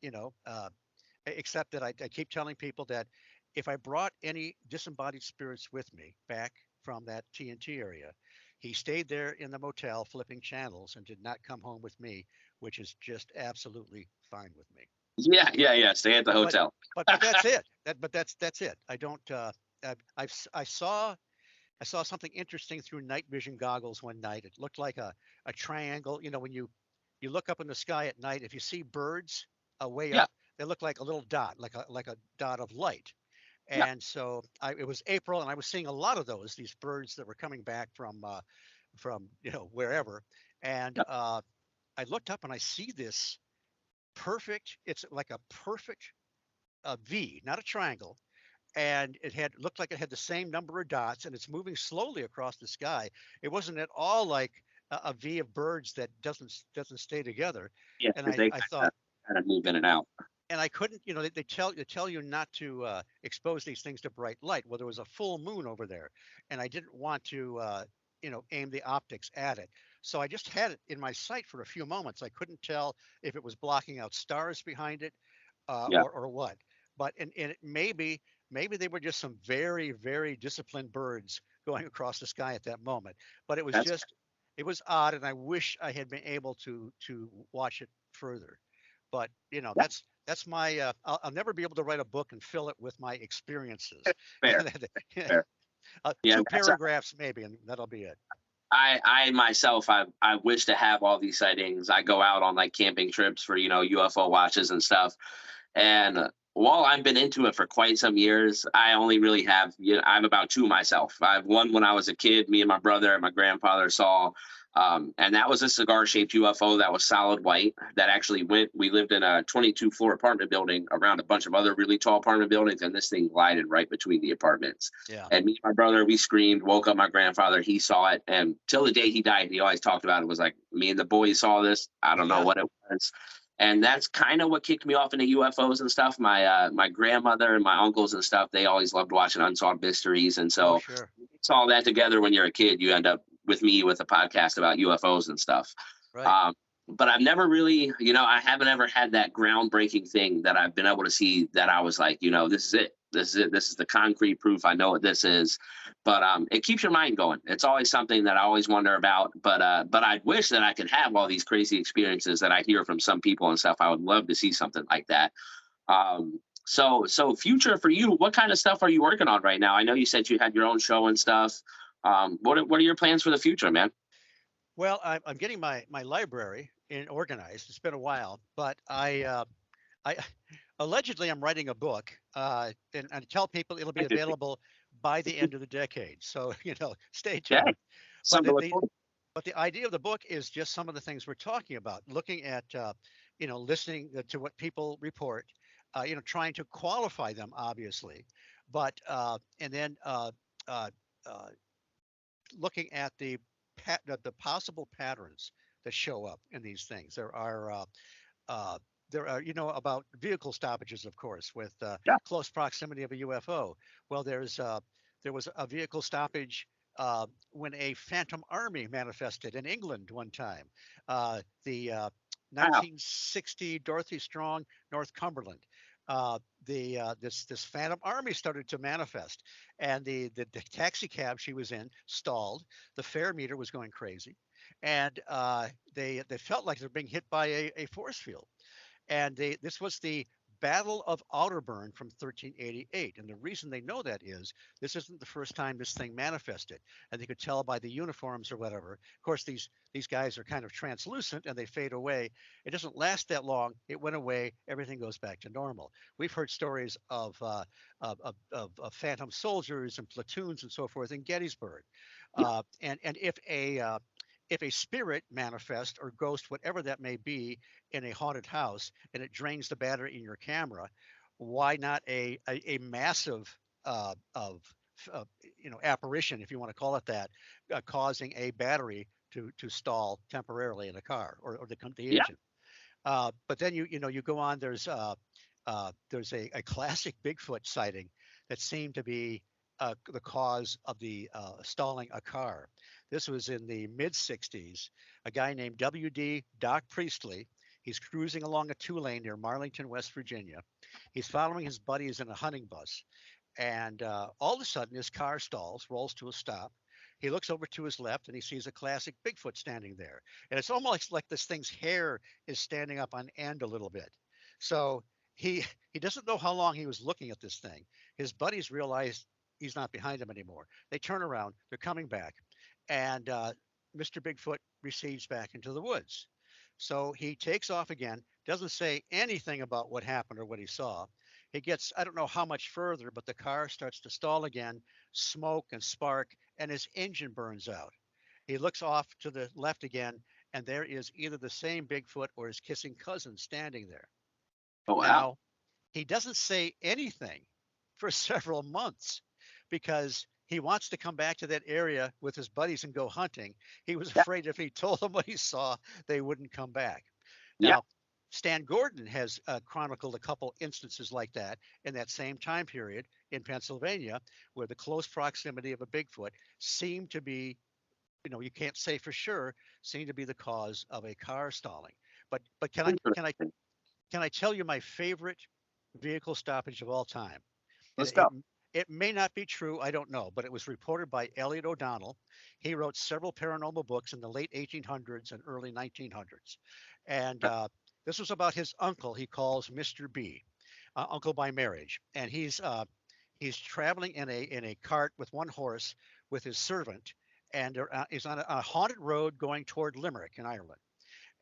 you know, except that I keep telling people that if I brought any disembodied spirits with me back from that TNT area, he stayed there in the motel flipping channels and did not come home with me, which is just absolutely fine with me. Yeah, yeah, yeah. Stay at the But hotel. but that's it. That's it. I don't. I saw something interesting through night vision goggles one night. It looked like a triangle. You know, when you look up in the sky at night, if you see birds way Yeah, up, they look like a little dot, like a dot of light. yeah. And so it was April, and I was seeing a lot of these birds that were coming back from wherever. And Yeah. I looked up and I see this perfect. It's like a perfect V, not a triangle, and it had looked like it had the same number of dots, and it's moving slowly across the sky. It wasn't at all like a V of birds that doesn't stay together. Yeah, And because I they I thought, kind of move in and out. and I couldn't, they tell you not to expose these things to bright light. Well, there was a full moon over there, and I didn't want to aim the optics at it. So I just had it in my sight for a few moments. I couldn't tell if it was blocking out stars behind it Yeah, or what. But and maybe they were just some very very disciplined birds going across the sky at that moment. But that's it was odd, and I wish I had been able to watch it further. But yeah, that's my I'll never be able to write a book and fill it with my experiences. fair, fair. Yeah, Two that's paragraphs maybe, and that'll be it. I myself I wish to have all these sightings. I go out on like camping trips for UFO watches and stuff. And while I've been into it for quite some years, I only really have I have about two myself. I have one when I was a kid. Me and my brother and my grandfather saw. And that was a cigar shaped UFO that was solid white that actually went. We lived in a 22 floor apartment building around a bunch of other really tall apartment buildings, and this thing glided right between the apartments. Yeah. And me and my brother, we screamed, woke up my grandfather. He saw it. And till the day he died, he always talked about it. Was like, me and the boys saw this. I don't know Yeah. what it was. And that's kind of what kicked me off into UFOs and stuff. My grandmother and my uncles and stuff, they always loved watching Unsolved Mysteries. And Oh, so sure. it's all that together when you're a kid, you end up with me with a podcast about UFOs and stuff. Right. Um, but I've never really, I haven't ever had that groundbreaking thing that I've been able to see that I was like, this is it. This is it. This is the concrete proof. I know what this is. But it keeps your mind going. It's always something that I always wonder about. But I wish that I could have all these crazy experiences that I hear from some people and stuff. I would love to see something like that. So future for you, what kind of stuff are you working on right now? I know you said you had your own show and stuff. What are your plans for the future, man? Well, I'm getting my library organized. It's been a while, but I allegedly I'm writing a book, and I tell people it'll be available by the end of the decade. So stay Yeah, tuned. But something to look forward but the idea of the book is just some of the things we're talking about, looking at listening to what people report, trying to qualify them, obviously, but and then uh, looking at the possible patterns that show up in these things. There are about vehicle stoppages, of course, with yeah. close proximity of a UFO. Well, there was a vehicle stoppage when a phantom army manifested in England one time. The Wow. 1960 Dorothy Strong, North Cumberland. this phantom army started to manifest, and the taxi cab she was in stalled. The fare meter was going crazy, and they felt like they're being hit by a force field. And this was the Battle of Otterburn from 1388. And the reason they know that is this isn't the first time this thing manifested. And they could tell by the uniforms or whatever. Of course, these guys are kind of translucent and they fade away. It doesn't last that long. It went away. Everything goes back to normal. We've heard stories of phantom soldiers and platoons and so forth in Gettysburg. And if a spirit manifests or ghost, whatever that may be, in a haunted house and it drains the battery in your camera, why not a massive of apparition, if you want to call it that, causing a battery to stall temporarily in a car or the Yeah. engine. But then you go on. There's a classic Bigfoot sighting that seemed to be the cause of the stalling a car. This was in the mid 60s. A guy named W.D. Doc Priestley. He's cruising along a two-lane near Marlington, West Virginia. He's following his buddies in a hunting bus. And all of a sudden, his car stalls, rolls to a stop. He looks over to his left and he sees a classic Bigfoot standing there. And it's almost like this thing's hair is standing up on end a little bit. So he doesn't know how long he was looking at this thing. His buddies realize he's not behind him anymore. They turn around, they're coming back, and Mr. Bigfoot recedes back into the woods. So he takes off again, doesn't say anything about what happened or what he saw. He gets, I don't know how much further, but the car starts to stall again, smoke and spark, and his engine burns out. He looks off to the left again, and there is either the same Bigfoot or his kissing cousin standing there. Oh, wow. Now, he doesn't say anything for several months because he wants to come back to that area with his buddies and go hunting. He was afraid if he told them what he saw, they wouldn't come back. Yeah. Now, Stan Gordon has chronicled a couple instances like that in that same time period in Pennsylvania, where the close proximity of a Bigfoot seemed to be, you can't say for sure, seemed to be the cause of a car stalling. But can I tell you my favorite vehicle stoppage of all time? Let's go. It may not be true, I don't know, but it was reported by Elliot O'Donnell. He wrote several paranormal books in the late 1800s and early 1900s. And this was about his uncle he calls Mr. B, uncle by marriage. And he's traveling in a cart with one horse with his servant, and he's on a haunted road going toward Limerick in Ireland.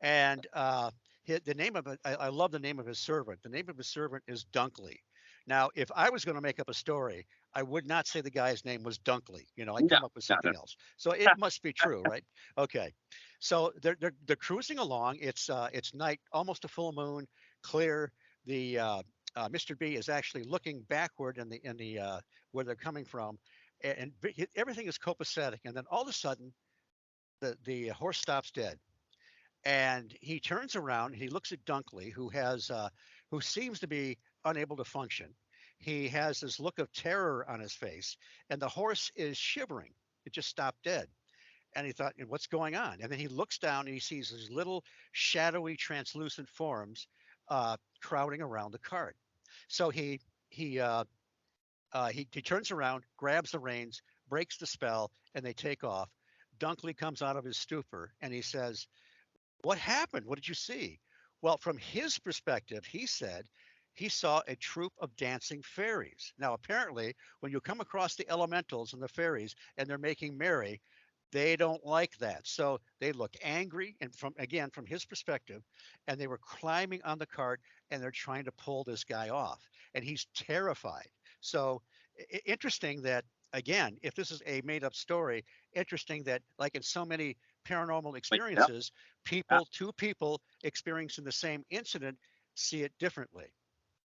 And the name of it, I love the name of his servant. The name of his servant is Dunkley. Now, if I was going to make up a story, I would not say the guy's name was Dunkley. I'd come up with something else. So it must be true, right? Okay. So they're cruising along. It's night, almost a full moon, clear. The Mr. B is actually looking backward in the where they're coming from, and everything is copacetic. And then all of a sudden, the horse stops dead, and he turns around. He looks at Dunkley, who seems to be unable to function. He has this look of terror on his face, and the horse is shivering. It just stopped dead. And he thought, what's going on? And then he looks down and he sees these little shadowy, translucent forms crowding around the cart. So he turns around, grabs the reins, breaks the spell, and they take off. Dunkley comes out of his stupor and he says, "What happened? What did you see?" Well, from his perspective, he said he saw a troop of dancing fairies. Now, apparently, when you come across the elementals and the fairies and they're making merry, they don't like that. So they look angry, and from his perspective, and they were climbing on the cart and they're trying to pull this guy off, and he's terrified. So interesting that, again, if this is a made up story, interesting that, like in so many paranormal experiences, two people experiencing the same incident see it differently.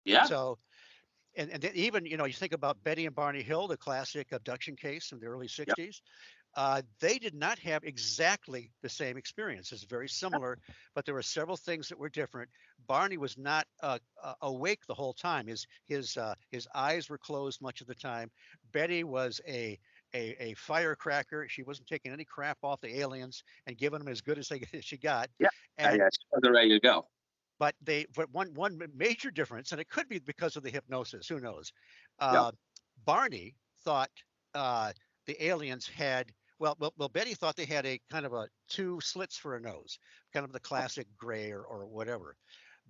Yeah. So, and then even, you think about Betty and Barney Hill, the classic abduction case in the early 60s. They did not have exactly the same experience. It's very similar, but there were several things that were different. Barney was not awake the whole time. His eyes were closed much of the time. Betty was a firecracker. She wasn't taking any crap off the aliens and giving them as good as she got. Yeah. And She wasn't ready to go. but one major difference, and it could be because of the hypnosis, who knows? Yep. Uh, Barney thought the aliens had well, Betty thought they had a kind of a two slits for a nose, kind of the classic gray or whatever.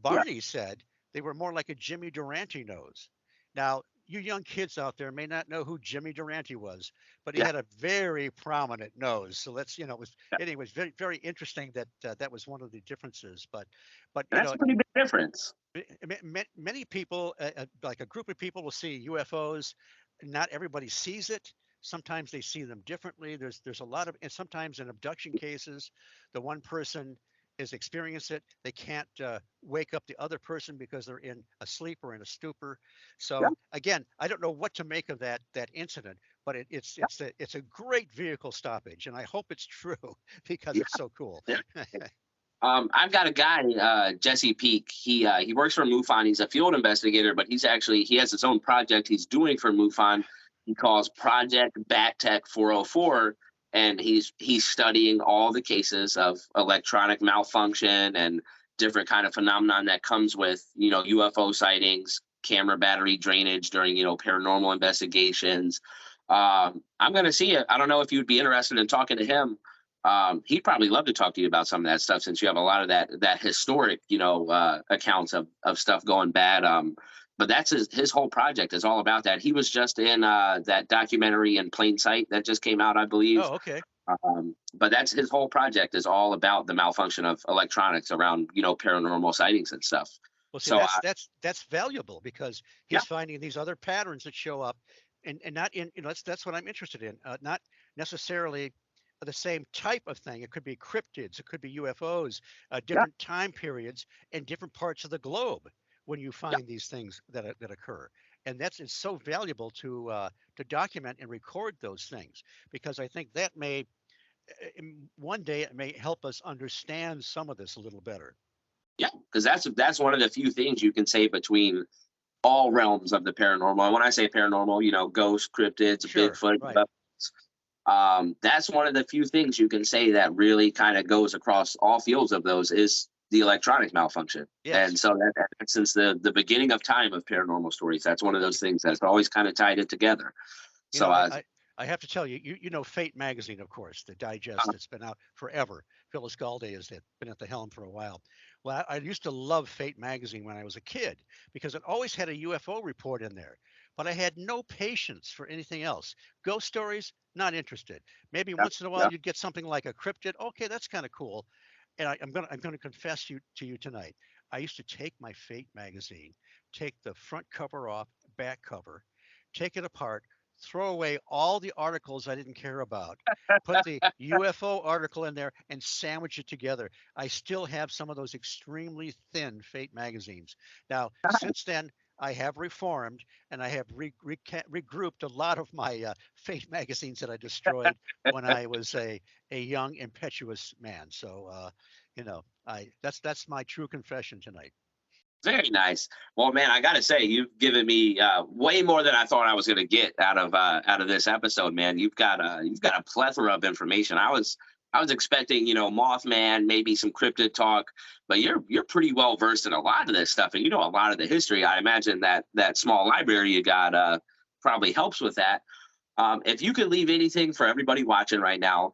Yeah. Barney said they were more like a Jimmy Durante nose. Now, you young kids out there may not know who Jimmy Durante was, but he Yeah. had a very prominent nose. So let's, it was Yeah. anyway, it was very very interesting that that was one of the differences. But And that's a pretty big difference. many people, like a group of people, will see UFOs. Not everybody sees it. Sometimes they see them differently. There's a lot of, and sometimes in abduction cases, the one person is experiencing it. They can't wake up the other person because they're in a sleep or in a stupor. Yeah. So again, I don't know what to make of that incident, but it's a great vehicle stoppage, and I hope it's true because Yeah. it's so cool. Yeah. I've got a guy, Jesse Peak. He works for MUFON. He's a field investigator, but he has his own project he's doing for MUFON. He calls Project Bat 404, and he's studying all the cases of electronic malfunction and different kind of phenomenon that comes with UFO sightings, camera battery drainage during paranormal investigations. I'm going to see it. I don't know if you'd be interested in talking to him. He'd probably love to talk to you about some of that stuff since you have a lot of that historic, accounts of stuff going bad. But that's his whole project is all about that. He was just in that documentary In Plain Sight that just came out, I believe. Oh, okay. But that's his whole project is all about the malfunction of electronics around, paranormal sightings and stuff. Well, see, So that's valuable because yeah, he's finding these other patterns that show up, and not in that's what I'm interested in. Not necessarily the same type of thing. It could be cryptids, it could be UFOs, yeah, different time periods and different parts of the globe when you yeah. find these things that occur. And it's so valuable to document and record those things because I think that may one day it may help us understand some of this a little better. Yeah, because that's one of the few things you can say between all realms of the paranormal. And when I say paranormal, ghosts, cryptids, Sure, Bigfoot, right. that's one of the few things you can say that really kind of goes across all fields of those is the electronic malfunction. Yes. And so that since the beginning of time of paranormal stories, that's one of those things that's always kind of tied it together. You So know, I have to tell you, you know Fate magazine, of course, the digest that's been out forever. Phyllis Galday has been at the helm for a while. Well, I used to love Fate magazine when I was a kid because it always had a UFO report in there. But I had no patience for anything else. Ghost stories, not interested. Maybe yeah, once in a while yeah. you'd get something like a cryptid. Okay, that's kind of cool. And I'm gonna confess to you tonight. I used to take my Fate magazine, take the front cover off, back cover, take it apart, throw away all the articles I didn't care about, put the UFO article in there, and sandwich it together. I still have some of those extremely thin Fate magazines. Now, since then, I have reformed and I have regrouped a lot of my Fate magazines that I destroyed when I was a young impetuous man. So, I that's my true confession tonight. Very nice. Well, man, I got to say, you've given me way more than I thought I was going to get out of this episode, man. You've got a plethora of information. I was expecting, Mothman, maybe some cryptid talk, but you're pretty well versed in a lot of this stuff, and you know a lot of the history. I imagine that small library you got probably helps with that. If you could leave anything for everybody watching right now,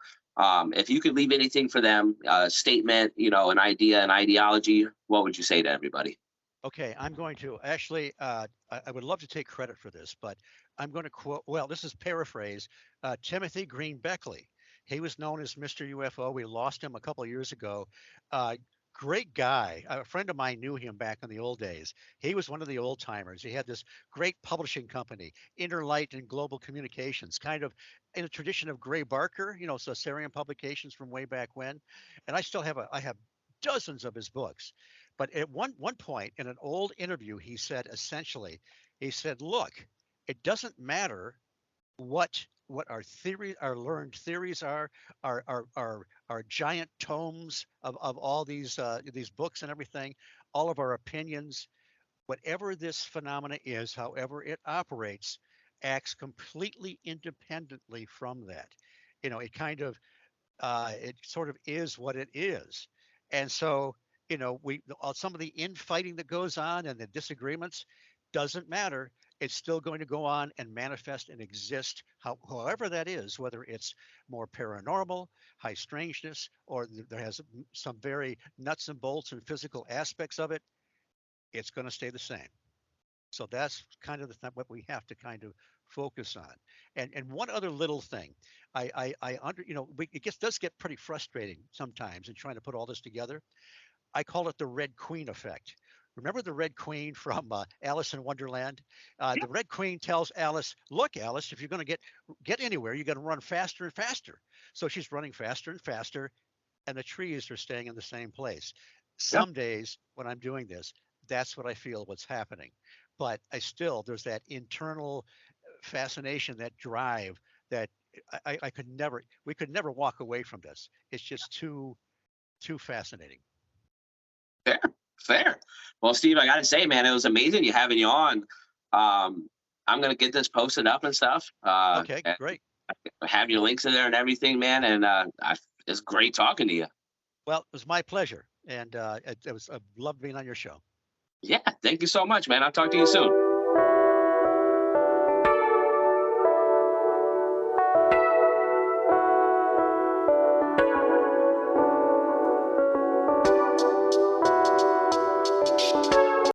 if you could leave anything for them, a statement, an idea, an ideology, what would you say to everybody? Okay, I'm going to actually, I would love to take credit for this, but I'm going to quote, well, this is paraphrase, Timothy Green Beckley. He was known as Mr. UFO. We lost him a couple of years ago. Uh, Great guy. A friend of mine knew him back in the old days. He was one of the old timers. He had this great publishing company, Interlight and Global Communications, kind of in a tradition of Gray Barker, so Sarian publications from way back when. And I have dozens of his books. But at one point in an old interview, he said essentially, he said, "Look, it doesn't matter what our learned theories are, our giant tomes of all these books and everything, all of our opinions, whatever this phenomena is, however it operates, acts completely independently from that. It kind of it sort of is what it is." And so some of the infighting that goes on and the disagreements doesn't matter. It's still going to go on and manifest and exist, however that is, whether it's more paranormal, high strangeness, or there has some very nuts and bolts and physical aspects of it. It's going to stay the same. So that's kind of what we have to kind of focus on. And one other little thing, it does get pretty frustrating sometimes in trying to put all this together. I call it the Red Queen effect. Remember the Red Queen from Alice in Wonderland? The Red Queen tells Alice, "Look, Alice, if you're going to get anywhere, you got to run faster and faster." So she's running faster and faster, and the trees are staying in the same place. Some days when I'm doing this, that's what I feel what's happening. But there's that internal fascination, that drive that we could never walk away from this. It's just too fascinating. Fair, fair. Well, Steve, I got to say, man, it was amazing having you on. I'm going to get this posted up and stuff. Okay, great. Have your links in there and everything, man. And it's great talking to you. Well, it was my pleasure. And I loved being on your show. Yeah, thank you so much, man. I'll talk to you soon.